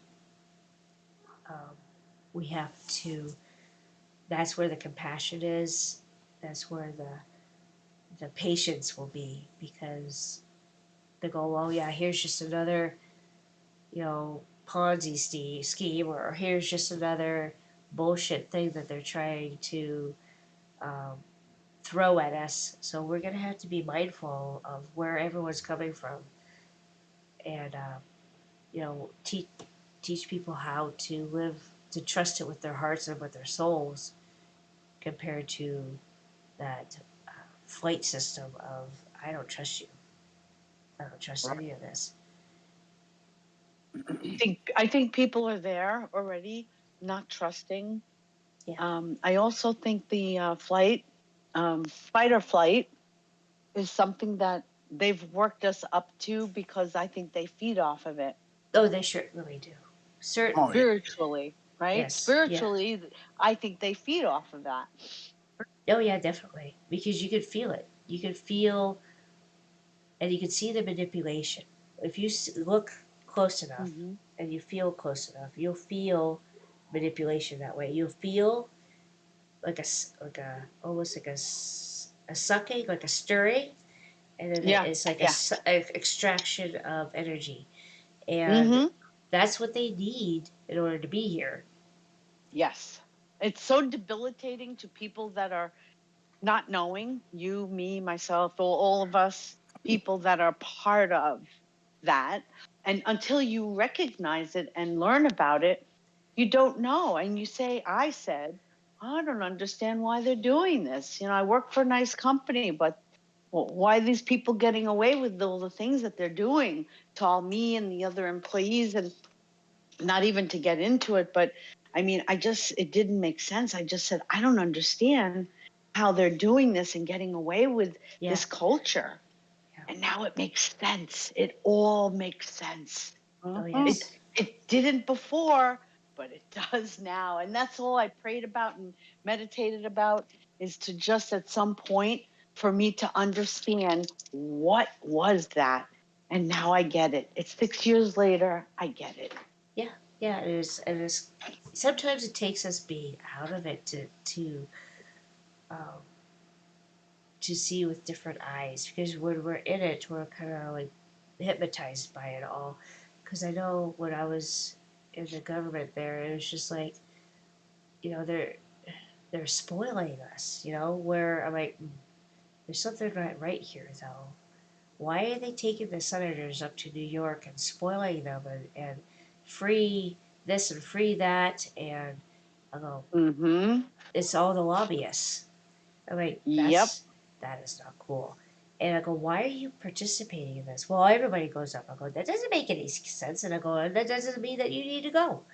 um, we have to, that's where the compassion is, that's where the patience will be because they go, oh yeah, here's just another, Ponzi scheme, or here's just another bullshit thing that they're trying to um, throw at us. So we're gonna have to be mindful of where everyone's coming from, and teach people how to live, to trust it with their hearts and with their souls, compared to that flight system of I don't trust you, I don't trust Right. any of this. I think people are there already, not trusting. Yeah. I also think the fight or flight, is something that they've worked us up to because I think they feed off of it Oh, they sure really do. Oh, yeah. Certainly. spiritually, right? Yes. Yeah. Spiritually, I think they feed off of that. Oh yeah, definitely. Because you could feel it. You could feel, and you could see the manipulation. If you look close enough Hmm. and you feel close enough, you'll feel manipulation that way. You'll feel like a almost like a sucking, like a stirring, and then Yeah, it's like yeah. a extraction of energy, and Hmm. that's what they need in order to be here. Yes. It's so debilitating to people that are not knowing, you, me, myself, all of us, people that are part of that. And until you recognize it and learn about it, you don't know. And you say, I don't understand why they're doing this. I work for a nice company, but why are these people getting away with all the things that they're doing to all me and the other employees? And not even to get into it, but I mean, it didn't make sense. I just said, I don't understand how they're doing this and getting away with Yeah. this culture. Yeah. And now it makes sense. It all makes sense. Oh It yes. it didn't before, but it does now. And that's all I prayed about and meditated about, is to just at some point for me to understand what was that. And now I get it. It's 6 years later, I get it. Yeah. Yeah. It is. It is. Sometimes it takes us being out of it um, to see with different eyes because when we're in it, we're kind of like hypnotized by it all. Because I know when I was in the government there, it was just like, they're spoiling us. Where I'm like, there's something not right here though. Why are they taking the senators up to New York and spoiling them and free this and free that? And I go, Mm-hmm. it's all the lobbyists. I'm like, Yep. that is not cool. And I go, why are you participating in this? Well, everybody goes up. I go, that doesn't make any sense. And I go, that doesn't mean that you need to go.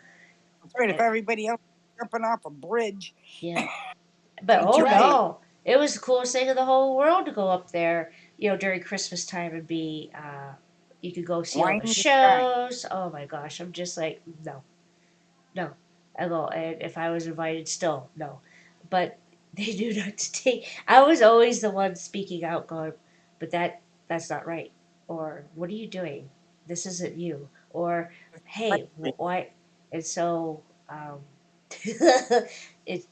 That's right. If everybody else is jumping off a bridge, Yeah. But ain't oh you Right. no, it was the coolest thing in the whole world to go up there. During Christmas time and be, you could go see all the wine the sky? shows. Oh my gosh, I'm just like, no, no. I go, and if I was invited, still no. But they do not take. I was always the one speaking out, going, but that's not right. Or what are you doing? This isn't you. Or hey, why? And so, it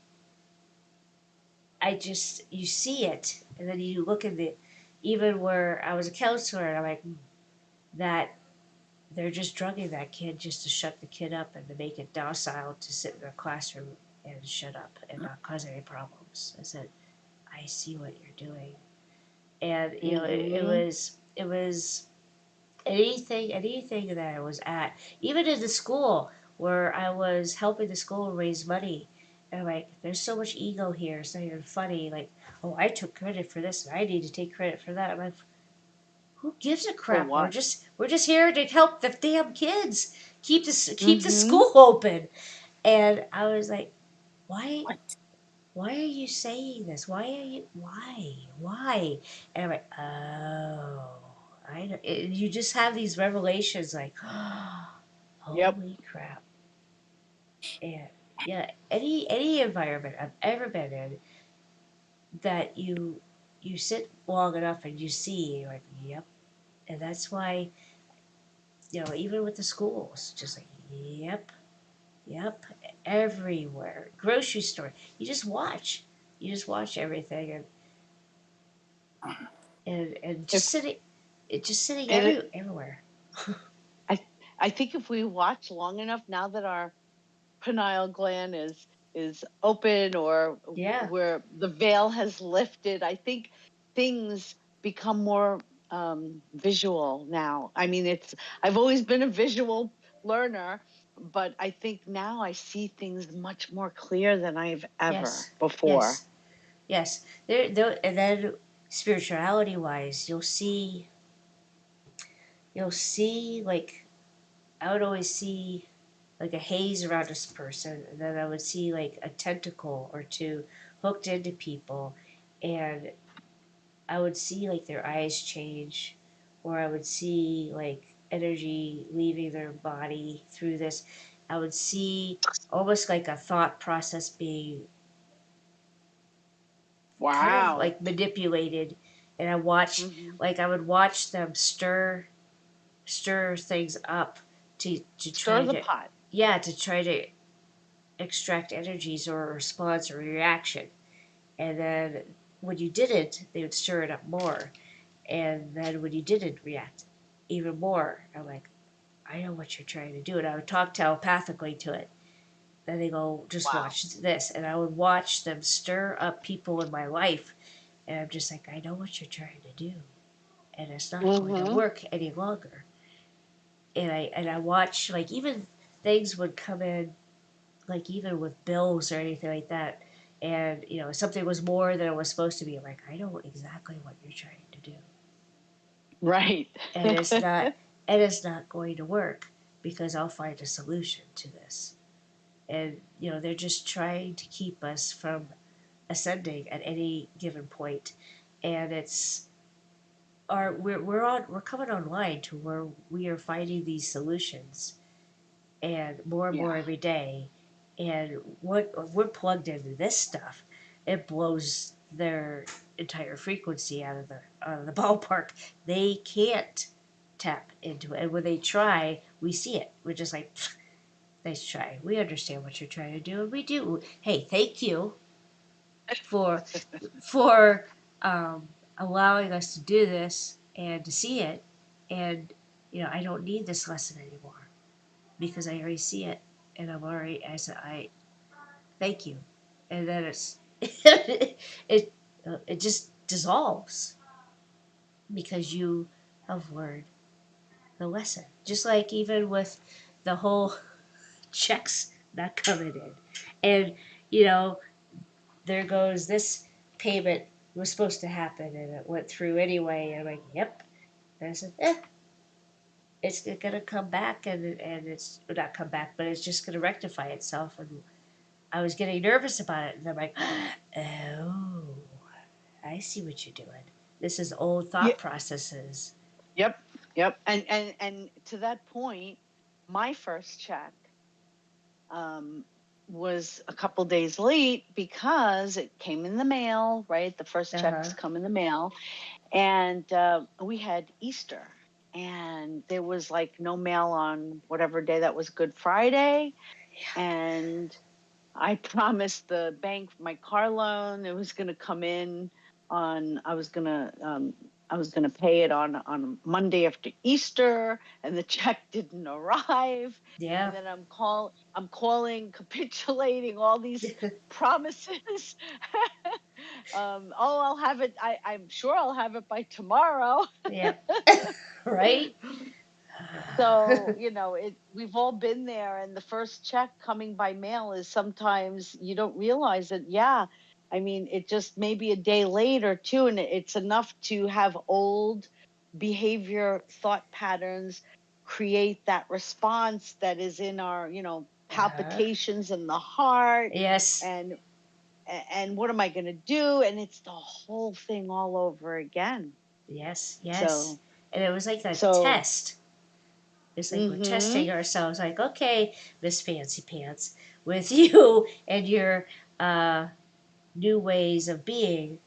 I just you see it, and then you look at the even where I was a counselor, and I'm like that they're just drugging that kid just to shut the kid up and to make it docile to sit in their classroom and shut up and not cause any problems. I said, I see what you're doing, and Mm-hmm. it was anything that I was at, even in the school where I was helping the school raise money. And I'm like, there's so much ego here. It's not even funny. Like, oh, I took credit for this, and I need to take credit for that. I'm like, who gives a For crap? We're what? just here to help the damn kids keep the Mm-hmm. school open. And I was like, why What? why are you saying this? Why? And I'm like, oh, I know. You just have these revelations like, Yep. holy crap. And yeah, any environment I've ever been in that you sit long enough and you see, you're like, yep. And that's why, even with the schools, just like, yep, yep, everywhere. Grocery store. You just watch. You just watch everything, and If just sitting and everywhere. I I think if we watch long enough, now that our pineal gland is open, or Yeah. where the veil has lifted, I think things become more visual now. I mean, I've always been a visual learner, but I think now I see things much more clear than I've ever Yes. before. Yes. Yes. There, and then spirituality wise, you'll see like I would always see like a haze around this person, and then I would see like a tentacle or two hooked into people, and I would see like their eyes change, or I would see like energy leaving their body through this. I would see almost like a thought process being kind of Wow. like manipulated, and Hmm. I would watch them stir things up to Stir try the to pot. extract energies or a response or reaction. And then when you didn't, they would stir it up more. And then when you didn't react, even more. I'm like, I know what you're trying to do. And I would talk telepathically to it. Then they go, just Wow. watch this. And I would watch them stir up people in my life. And I'm just like, I know what you're trying to do. And it's not going to Hmm. work any longer. And I watch, like, even things would come in, like, even with bills or anything like that. And, something was more than it was supposed to be. I'm like, I know exactly what you're trying to do. Right. And it's not going to work because I'll find a solution to this. And they're just trying to keep us from ascending at any given point. And we're coming online to where we are finding these solutions, and Yeah. more every day. And what we're plugged into this stuff, it blows their entire frequency out of the ballpark. They can't tap into it, and when they try, we see it. We're just like, nice try. We understand what you're trying to do, and we do. Hey, thank you for for allowing us to do this and to see it. And I don't need this lesson anymore because I already see it, and I'm already as I thank you. And then it just dissolves because you have learned the lesson. Just like even with the whole checks not coming in, and you know there goes this payment was supposed to happen, and it went through anyway. And I'm like, yep. And I said, it's gonna come back, and it's not come back, but it's just gonna rectify itself. And I was getting nervous about it, and I'm like, oh, I see what you're doing. This is old thought processes. Yep. And to that point, my first check was a couple days late because it came in the mail, right? The first checks come in the mail. And we had Easter, and there was like no mail on whatever day that was, Good Friday. And I promised the bank my car loan, it was going to come in on, I was going to pay it on Monday after Easter, and the check didn't arrive. Yeah. And then I'm calling, capitulating all these promises. I'll have it. I'm sure I'll have it by tomorrow. Yeah. Right. So, we've all been there, and the first check coming by mail is sometimes you don't realize it. Yeah. I mean, it just maybe a day late or two, and it's enough to have old behavior, thought patterns create that response that is in our, palpitations in the heart. Yes. And what am I going to do? And it's the whole thing all over again. Yes. So, and it was like a test. It's like we're Mhm. testing ourselves. Like, okay, Miss Fancy Pants, with you and your new ways of being,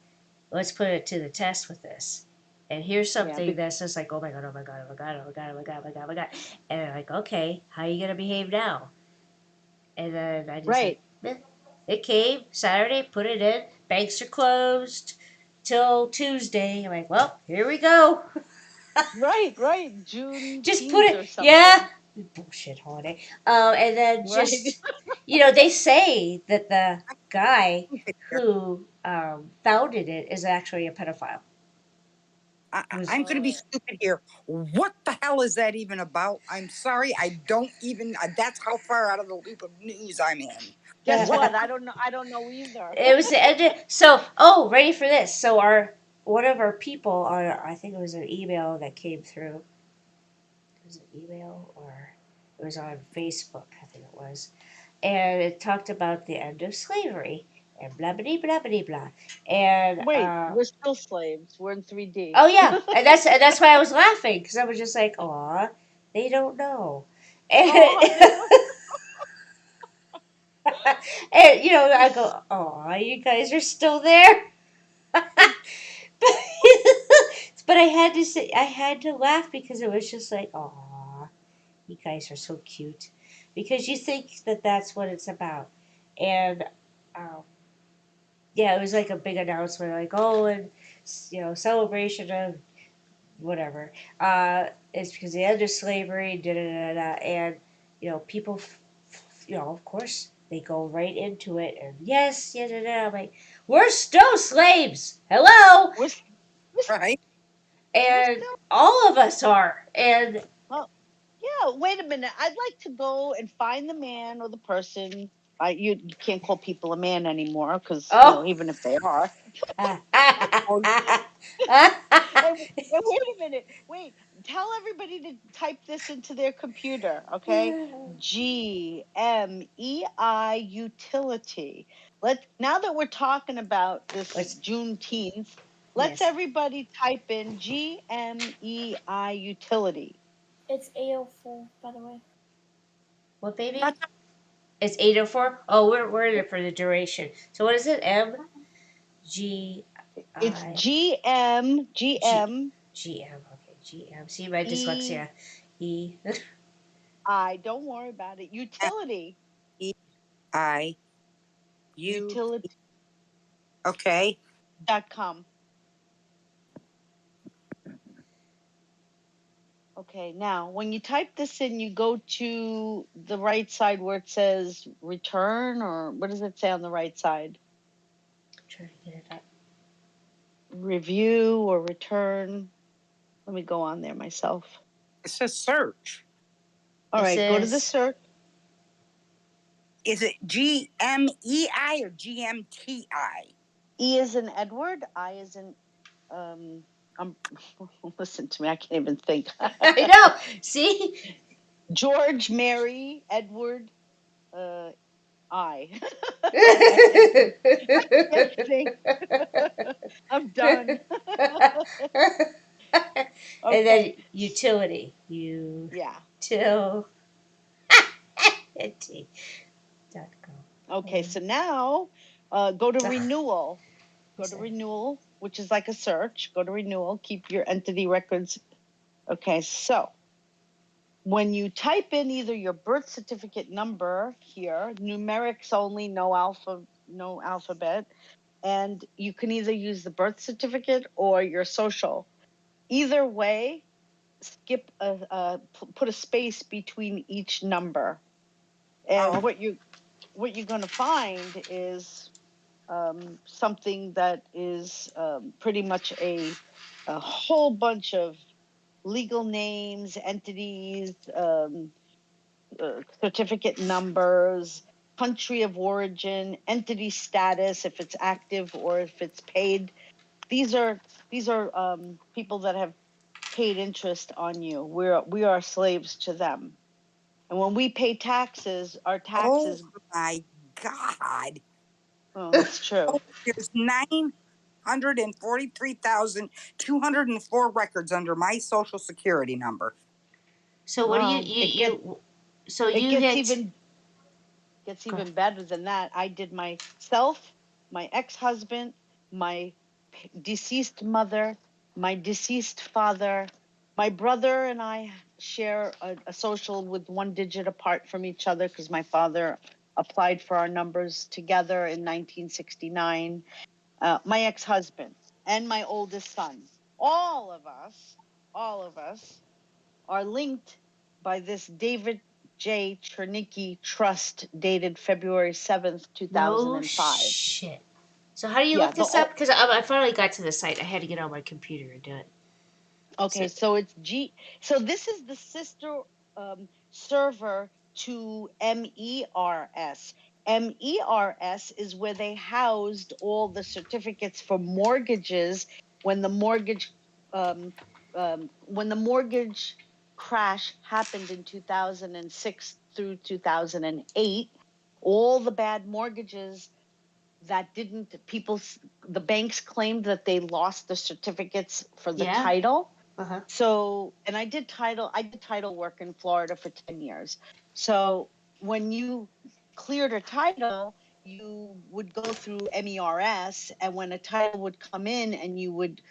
let's put it to the test with this. And here's something that's just like, oh my god, oh my god, oh my god, oh my god, oh my god, oh my god, oh my god. And they're like, okay, how are you gonna behave now? And then I just Right. it came Saturday, put it in. Banks are closed till Tuesday. I'm like, well, here we go. Right. June. Just put or it, something. yeah. Bullshit holiday. And then just, they say that the guy who founded it is actually a pedophile. I'm going to be stupid here. What the hell is that even about? I'm sorry. I don't even, that's how far out of the loop of news I'm in. Guess what? I don't know either. It was the end so, ready for this. So one of our people on, I think it was an email that came through. Was it email or it was on Facebook, I think it was. And it talked about the end of slavery and blah blah blah blah blah. And wait, we're still slaves. We're in 3D. Oh yeah, and that's why I was laughing, because I was just like, aw, they don't know. And, and I go, aw, you guys are still there. But I had to laugh because it was just like, aw, you guys are so cute, because you think that that's what it's about. And yeah, it was like a big announcement, like, oh, and celebration of whatever. It's because the end of slavery, da da da da, and people, of course, they go right into it, and yes, yeah, da da. I'm like, we're still slaves. Hello. Right. And all of us are, and. Yeah, wait a minute. I'd like to go and find the man or the person. You can't call people a man anymore because even if they are. And wait a minute. Wait. Tell everybody to type this into their computer, okay? GMEI utility. Now that we're talking about this Juneteenth, let's everybody type in GMEI utility. It's 8:04, by the way. What, baby? It's 8:04. Oh, we're in it for the duration. So what is it? G. It's GM. GM. Okay, GM. See my dyslexia. Don't worry about it. Utility. Utility. Okay. .com. Okay, now when you type this in, you go to the right side where it says return, or what does it say on the right side? I'm trying to get it up. Review or return. Let me go on there myself. It says search. All right, go to the search. Is it GMEI or GMTI? E is in Edward, I is in listen to me, I can't even think. I know. See? George, Mary, Edward, I. I can't think. I'm done. And then Okay. utility. Yeah. Utility.com. Okay, so now go to Ugh. renewal. Go to Sorry. renewal, which is like a search. Go to renewal, keep your entity records. Okay, so when you type in either your birth certificate number here, numerics only, no alphabet, and you can either use the birth certificate or your social. Either way, skip put a space between each number, and what you're going to find is something that is pretty much a whole bunch of legal names, entities, certificate numbers, country of origin, entity status, if it's active or if it's paid. These are people that have paid interest on you. We are slaves to them. And when we pay taxes, our taxes. Oh my God. Oh, it's true. Oh, there's 943,204 records under my social security number. So what Wow. do you Gets even better than that. I did myself, my ex-husband, my deceased mother, my deceased father. My brother and I share a social with one digit apart from each other because my father applied for our numbers together in 1969. My ex-husband and my oldest son. All of us are linked by this David J. Chernicki Trust dated February 7th, 2005. No shit. So how do you look this up? Because I finally got to the site. I had to get on my computer and do it. Okay, so it's So this is the sister server to MERS. MERS is where they housed all the certificates for mortgages when the mortgage crash happened in 2006 through 2008. All the bad mortgages that the banks claimed that they lost the certificates for the title. Uh-huh. So, and I did title work in Florida for 10 years. So when you cleared a title, you would go through MERS, and when a title would come in and you would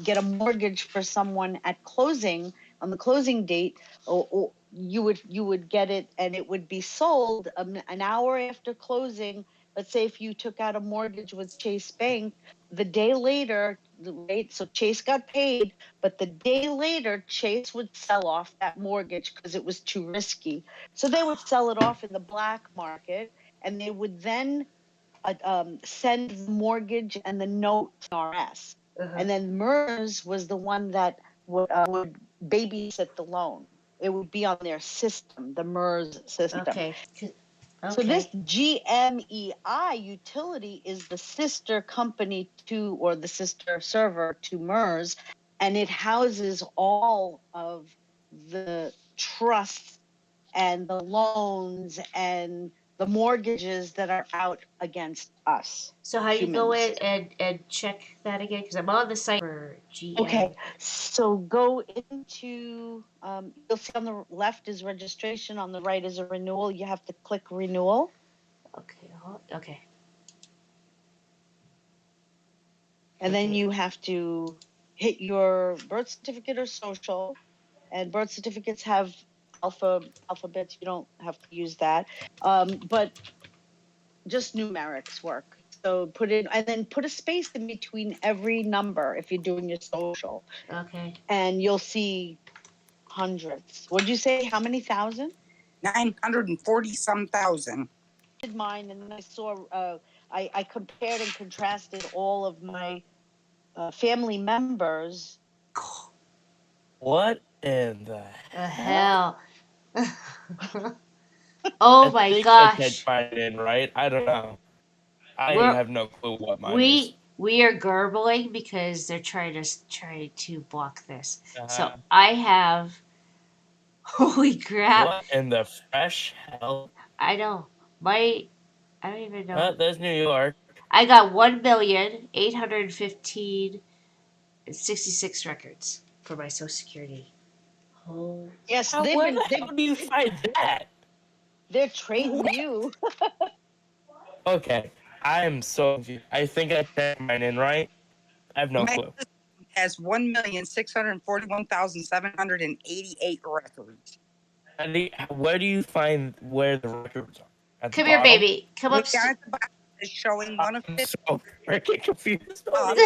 get a mortgage for someone at closing, on the closing date, or you would get it and it would be sold an hour after closing. Let's say if you took out a mortgage with Chase Bank, the day later, right? So Chase got paid, but the day later, Chase would sell off that mortgage because it was too risky. So they would sell it off in the black market, and they would then send the mortgage and the note to RS. Uh-huh. And then MERS was the one that would babysit the loan. It would be on their system, the MERS system. Okay. So this GMEI utility is the sister company to, or the sister server to MERS, and it houses all of the trusts and the loans and the mortgages that are out against us. So how do you go in and check that again? Because I'm on the site for GM. Okay, so go into, you'll see on the left is registration, on the right is a renewal. You have to click renewal. Okay. And then you have to hit your birth certificate or social, and birth certificates have alphabets. You don't have to use that, but just numerics work. So put a space in between every number if you're doing your social. Okay. And you'll see hundreds. What'd you say? How many thousand? 940-some thousand. Did mine, and then I saw. I compared and contrasted all of my family members. What in the hell? Oh my gosh! I can't find it, right? I don't know. I have no clue what mine is. we are garbling because they're trying to block this. So Uh, I have. Holy crap! what in the fresh hell? I know my. I don't even know. There's New York. I got 1,815,066 records for my Social Security. Oh. Yes, How, where the hell do you find that? They're trading you. Okay, I am so confused. I think I checked mine in right. I have no My clue. husband has 1,641,788 records. Where do you find where the records are? At the Come here, bottom? baby. Come up. Look down at the bottom. It's showing one of I'm his. so freaking confused. Well,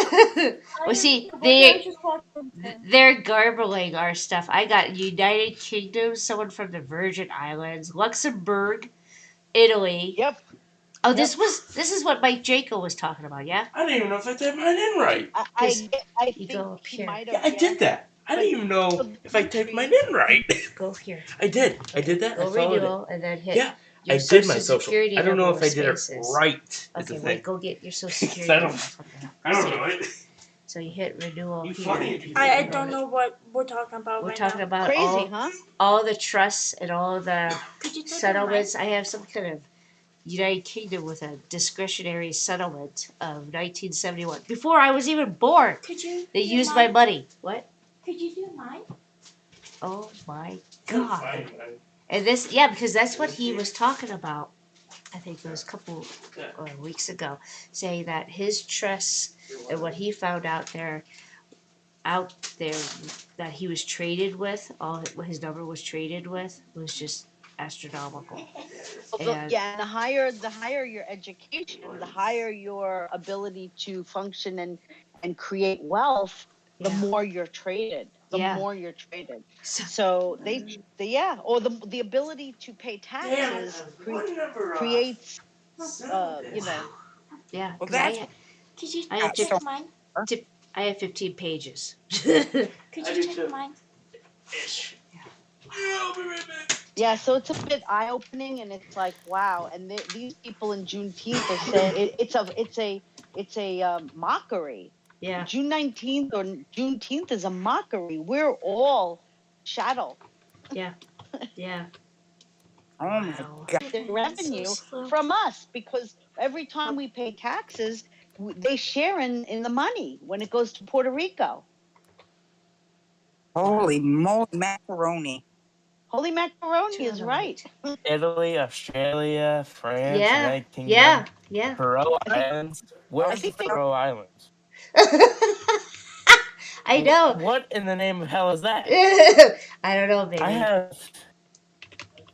see, I was just watching them. they're garbling our stuff. I got United Kingdom, someone from the Virgin Islands, Luxembourg, Italy. Yep. Oh, this is what Mike Jaco was talking about, yeah? I didn't even know if I typed mine in right. I You think go up he here. might Yeah, have. I did that. I didn't even know if I typed mine in right. Go here. I did. I did that. Go I followed renewal and then hit Yeah, your I did my social social. security I don't know number if I with did spaces. it right. Is Okay, the wait, thing. go get your social 'Cause security I don't- number from there. I don't See? know it. So you hit renewal You here. funny. I don't know what we're talking about We're right talking now. about Crazy, huh? all the trusts and all the Could you type in settlements. I have some kind of United Kingdom with a discretionary settlement of 1971. Before I was even born, Could you? they do used my mine? money. What? Could you do mine? Oh my god! And this, yeah, because that's what he was talking about. I think it was a couple weeks ago, saying that his trusts and what he found out there that he was traded with, what his number was traded with, was just astronomical. And Yeah, and the higher your education, the higher your ability to function and create wealth, the Yeah. more you're traded. The Yeah. more you're traded. So or the ability to pay taxes creates you know. Yeah, Well, because that's Could you I have so- check mine? I have 15 pages. Could you check mine? Yeah, so it's a bit eye opening, and it's like wow. And these people in Juneteenth are saying it's a mockery. Yeah. June 19th or Juneteenth is a mockery. We're all chattel. Yeah. Oh my Wow. God. The revenue from us, because every time we pay taxes, they share in the money when it goes to Puerto Rico. Holy moly macaroni. Holy macaroni is right. Italy, Australia, France, Yeah. United Kingdom, Yeah. Faroe Islands. Where's the think they- Faroe Islands? I know. What in the name of hell is that? I don't know, baby. I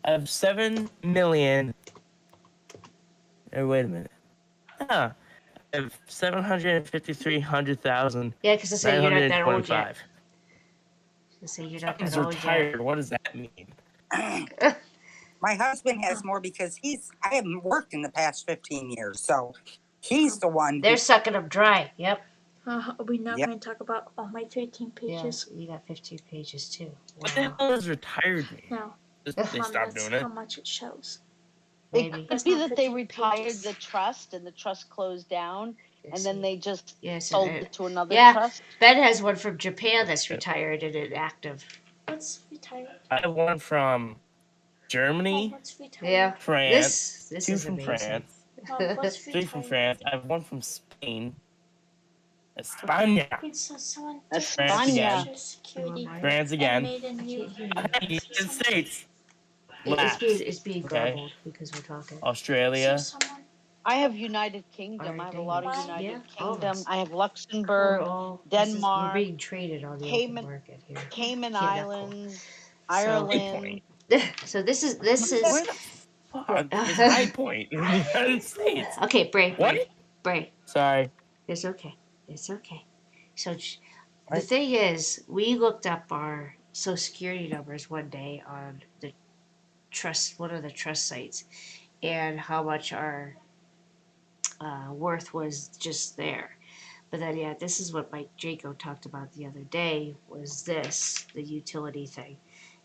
have 7 million. Wait a minute. I have 753,000. Yeah, because I say you're not that old yet. 925. I say you're not Something's that old retired. yet. What does that mean? My husband has more because I haven't worked in the past 15 years, so he's the one. They're sucking them dry. Yep. We're not Yep. going to talk about all my 13 pages. Yeah, you got 15 pages too. What the hell does retired mean? No. They stopped That's doing it. how much it shows. It Maybe. could be that they retired the trust and the trust closed down, and then they just sold it to another trust. Ben has one from Japan that's retired and inactive. What's retired? I have one from Germany, What's retired? Yeah. France, This 2 is from amazing. France, What's 3 from retired? France. I have 1 from Spain, España, Wait, so someone That's took France my again. Social Security France and again, made a new. United States, It's being Okay. garbled because we're talking. Australia. So someone. I have United Kingdom. I have a lot of Wow. United Yeah, all of Kingdom. us. I have We're Luxembourg, all Denmark, we're being traded on the Cayman- open market here. Cayman Yeah, Islands, So- Ireland. So this is Where the fuck is High Point in the United States? okay. Bray. What? Sorry. It's okay. So the thing is, we looked up our Social Security numbers one day on one of the trust sites, and how much our worth was just there. But then, this is what Mike Jaco talked about the other day, was the utility thing.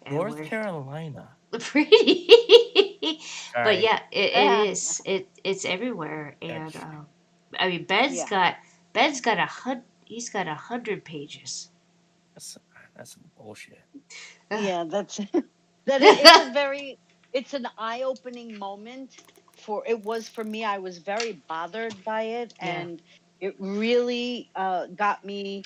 And North Carolina. Pretty. But Sorry. it is. It's everywhere. And I mean, Ben's got he's got 100 pages. That's some bullshit. Yeah, that's it's a very it's an eye-opening moment it was for me. I was very bothered by it, Yeah. and it really got me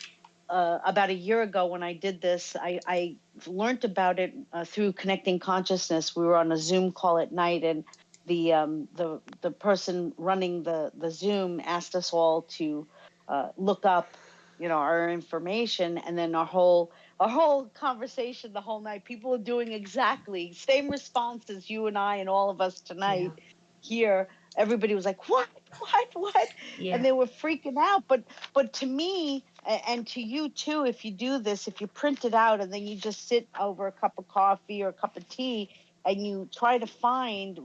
about a year ago when I did this. I learned about it through Connecting Consciousness. We were on a Zoom call at night, and the person running the Zoom asked us all to look up, our information, and then our whole conversation the whole night, people are doing exactly same response as you and I and all of us tonight here. Everybody was like, what? Yeah. And they were freaking out. But to me, and to you too, if you do this, if you print it out and then you just sit over a cup of coffee or a cup of tea and you try to find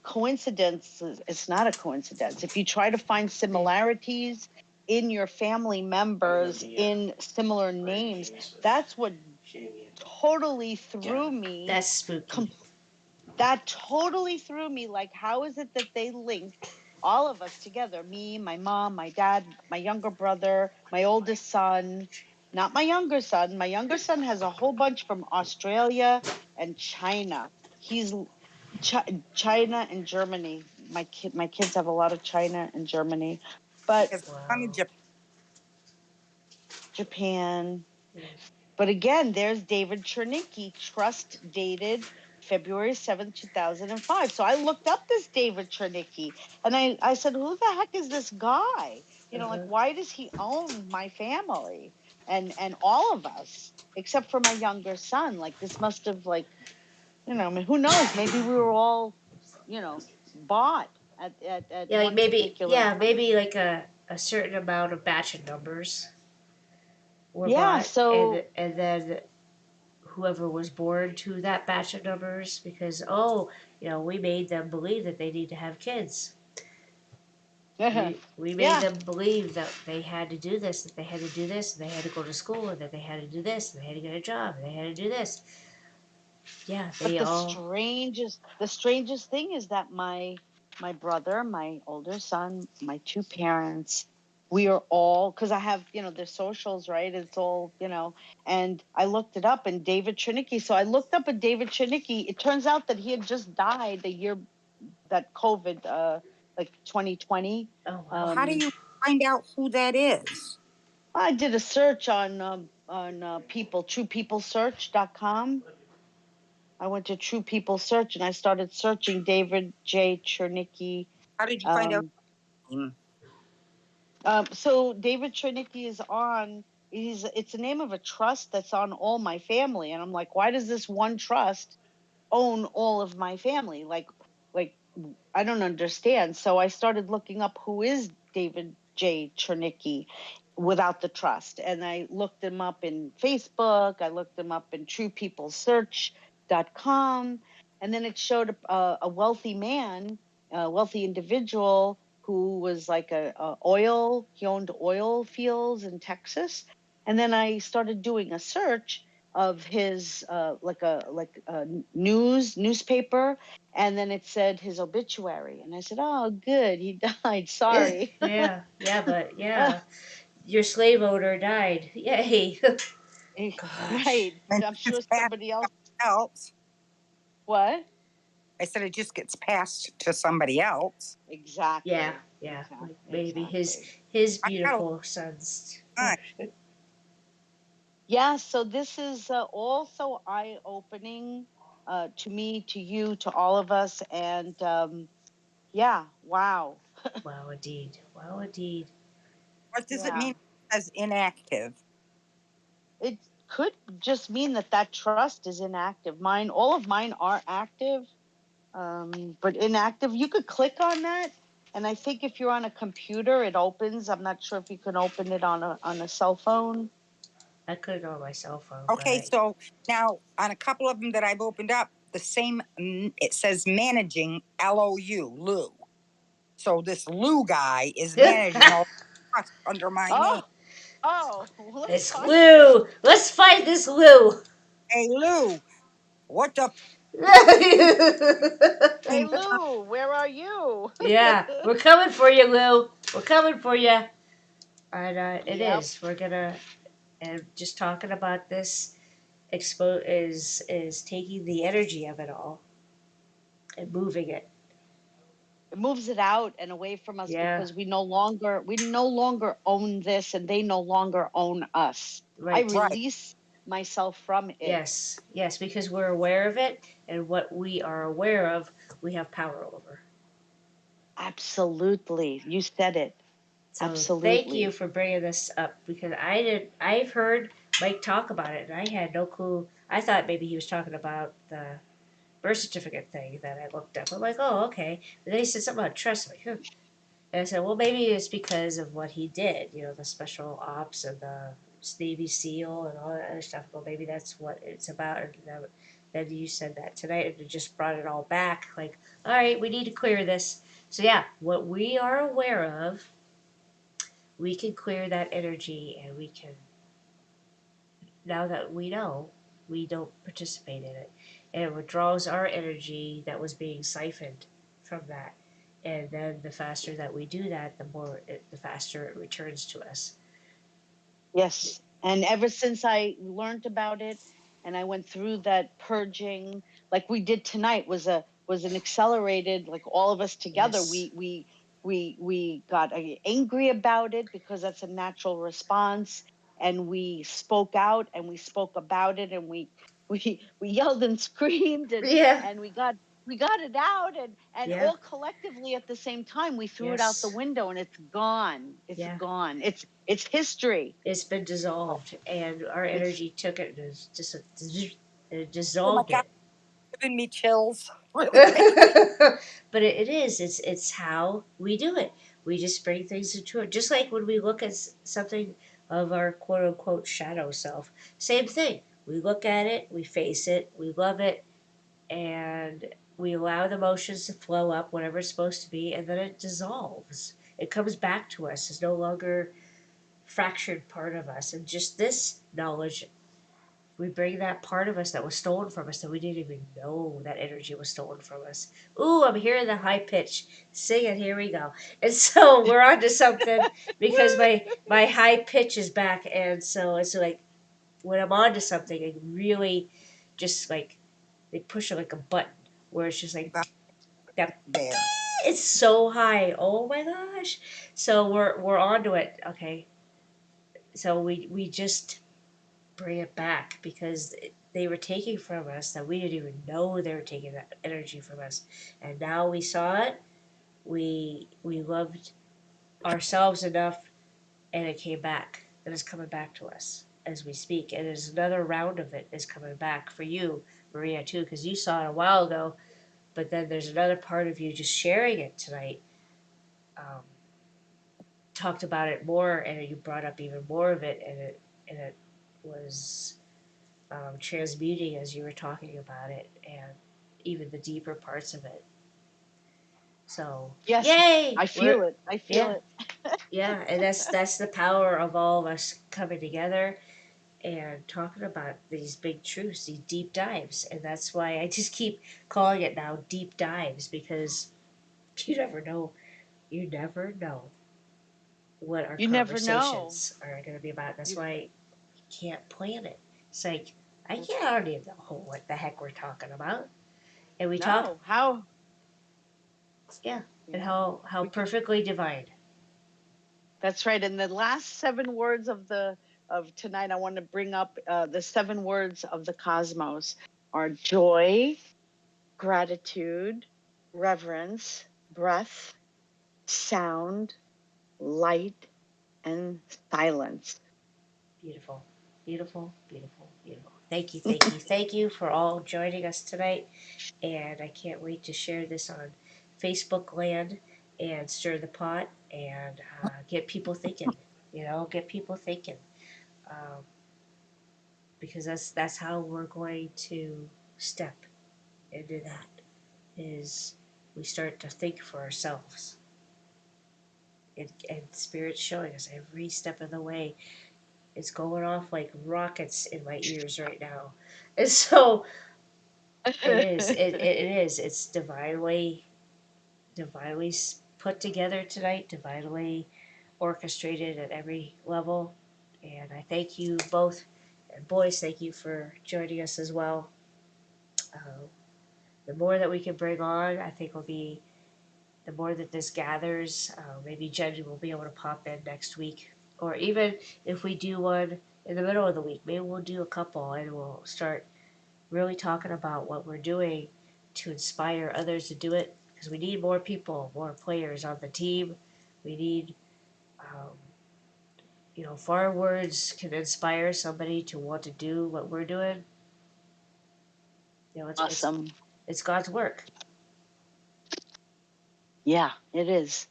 coincidence, it's not a coincidence. If you try to find similarities in your family members in similar names, that's what totally threw me. That's spooky. That totally threw me. Like, how is it that they linked all of us together? Me, my mom, my dad, my younger brother, my oldest son, not my younger son. My younger son has a whole bunch from Australia and China. He's China and Germany. My kids have a lot of China and Germany, but Japan. But again, there's David Chernicki, trust dated February 7th, 2005. So I looked up this David Chernicki and I said, who the heck is this guy? Like, why does he own my family and all of us except for my younger son? Like, this must have, like, I mean, who knows? Maybe we were all, bought at Yeah, like one particular time. maybe like a certain amount of batch of numbers were Yeah, bought, so and then whoever was born to that batch of numbers, because we made them believe that they need to have kids. We made them believe that they had to do this, that they had to do this, and they had to go to school, and that they had to do this, and they had to get a job, and they had to do this. Yeah, but the strangest thing is that my brother, my older son, my two parents, we are all, because I have, their socials, right? It's all, and I looked it up, and David Chernicki. So I looked up at David Chernicki. It turns out that he had just died the year that COVID, like 2020. Oh, wow. How do you find out who that is? I did a search on truepeoplesearch.com. I went to True People Search and I started searching David J. Chernicki. How did you find out? So David Chernicki is on. It's the name of a trust that's on all my family, and I'm like, why does this one trust own all of my family? Like I don't understand. So I started looking up who is David J. Chernicki without the trust, and I looked him up in Facebook. I looked him up in TruePeopleSearch.com, and then it showed a wealthy man, a wealthy individual who was like he owned oil fields in Texas. And then I started doing a search of his like a newspaper, and then it said his obituary, and I said, oh, good, he died. Sorry. But your slave owner died. Yay. Right. I'm sure somebody else. What? I said it just gets passed to somebody else. Exactly. Yeah. Exactly. Maybe his beautiful sons. Yeah, so this is also eye-opening to me, to you, to all of us, and yeah, wow. Wow, indeed. What does it mean as inactive? It could just mean that trust is inactive. All of mine are active, but inactive. You could click on that, and I think if you're on a computer, it opens. I'm not sure if you can open it on a cell phone. I could on my cell phone. Okay, so now on a couple of them that I've opened up, the same, it says managing LOU, Lou. So this Lou guy is managing all the trust under my name. Oh, it's Lou. Let's fight this Lou. Hey, Lou, what the? Hey, Lou, where are you? Yeah, we're coming for you, Lou. We're coming for you. And it Yep. is. We're gonna, and just talking about this is taking the energy of it all and moving it. It moves it out and away from us Yeah. because we no longer own this, and they no longer own us. I Right. release myself from it. Yes. Yes. Because we're aware of it, and what we are aware of, we have power over. Absolutely. You said it. So Absolutely. thank you for bringing this up, because I've heard Mike talk about it, and I had no clue. I thought maybe he was talking about the birth certificate thing that I looked up. I'm like, oh, okay. But then he said something about trust. I'm like, huh. And I said, well, maybe it's because of what he did, the special ops and the Navy SEAL and all that other stuff. Well, maybe that's what it's about. And then you said that tonight, and it just brought it all back. Like, all right, we need to clear this. So, yeah, what we are aware of, we can clear that energy, and we can, now that we know, we don't participate in it. And it withdraws our energy that was being siphoned from that. And then the faster that we do that, the faster it returns to us. Yes. And ever since I learned about it and I went through that purging, like we did tonight, was an accelerated, like all of us together, Yes. we got angry about it because that's a natural response, and we spoke out and we spoke about it, and we yelled and screamed, Yeah. and we got it out, and Yeah. all collectively at the same time we threw it out the Yes. window, and it's gone. It's Yeah. gone. It's history. It's been dissolved, and our It's energy took it and just it Oh my dissolved God, it. giving me chills. Really? But it is. It's how we do it. We just bring things into it. Just like when we look at something of our quote unquote shadow self. Same thing. We look at it, we face it, we love it, and we allow the emotions to flow up, whatever it's supposed to be, and then it dissolves. It comes back to us. It's no longer fractured part of us. And just this knowledge, we bring that part of us that was stolen from us that we didn't even know that energy was stolen from us. Ooh, I'm hearing the high pitch. Sing it, here we go. And so we're on to something, because my high pitch is back, and so it's like when I'm on to something, it really just like they push it like a button where it's just like that. There. It's so high. Oh my gosh. So we're on to it. Okay. So we just bring it back, because they were taking from us that we didn't even know they were taking that energy from us, and now we saw it. We loved ourselves enough, and it came back, and it's coming back to us as we speak, and there's another round of it is coming back for you, Maria, too, because you saw it a while ago, but then there's another part of you just sharing it tonight. um, Talked about it more, and you brought up even more of it, and it was transmuting as you were talking about it, and even the deeper parts of it. So yes, yay! I feel it. I feel Yeah, it. yeah, and that's the power of all of us coming together and talking about these big truths, these deep dives, and that's why I just keep calling it now deep dives, because you never know. You never know what our You never know. conversations are going to be about. That's You why you can't plan it. It's like I can't already know what the heck we're talking about. And we talk, know how. yeah, and Yeah, how we could. perfectly divine. That's right. And the last 7 words of tonight, I want to bring up the 7 words of the cosmos are joy, gratitude, reverence, breath, sound, light, and silence. Beautiful, beautiful, beautiful, beautiful. Thank you, thank you, thank you for all joining us tonight. And I can't wait to share this on Facebook land and stir the pot, and get people thinking. Get people thinking, um, because that's how we're going to step into that. Is we start to think for ourselves, and spirit's showing us every step of the way. It's going off like rockets in my ears right now. And so it is. It is. It's divinely put together tonight, divinely orchestrated at every level. And I thank you both. And boys, thank you for joining us as well. The more that we can bring on, I think will be the more that this gathers. Maybe Jen will be able to pop in next week. Or even if we do one in the middle of the week, maybe we'll do a couple and we'll start really talking about what we're doing to inspire others to do it. Because we need more people, more players on the team. We need, um, if our words can inspire somebody to want to do what we're doing, it's Awesome. it's God's work. Yeah, it is.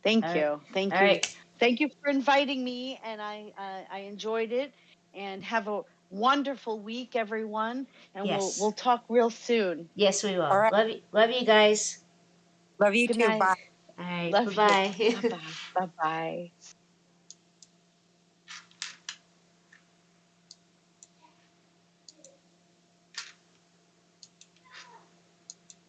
Thank All you. right. Thank All you. right. Thank you for inviting me, and I enjoyed it. And have a wonderful week, everyone. And Yes. we'll talk real soon. Yes, we will. All right. Love you guys. Love you Good too. night. Bye. All right. Love Bye you. bye. Bye bye. Bye bye.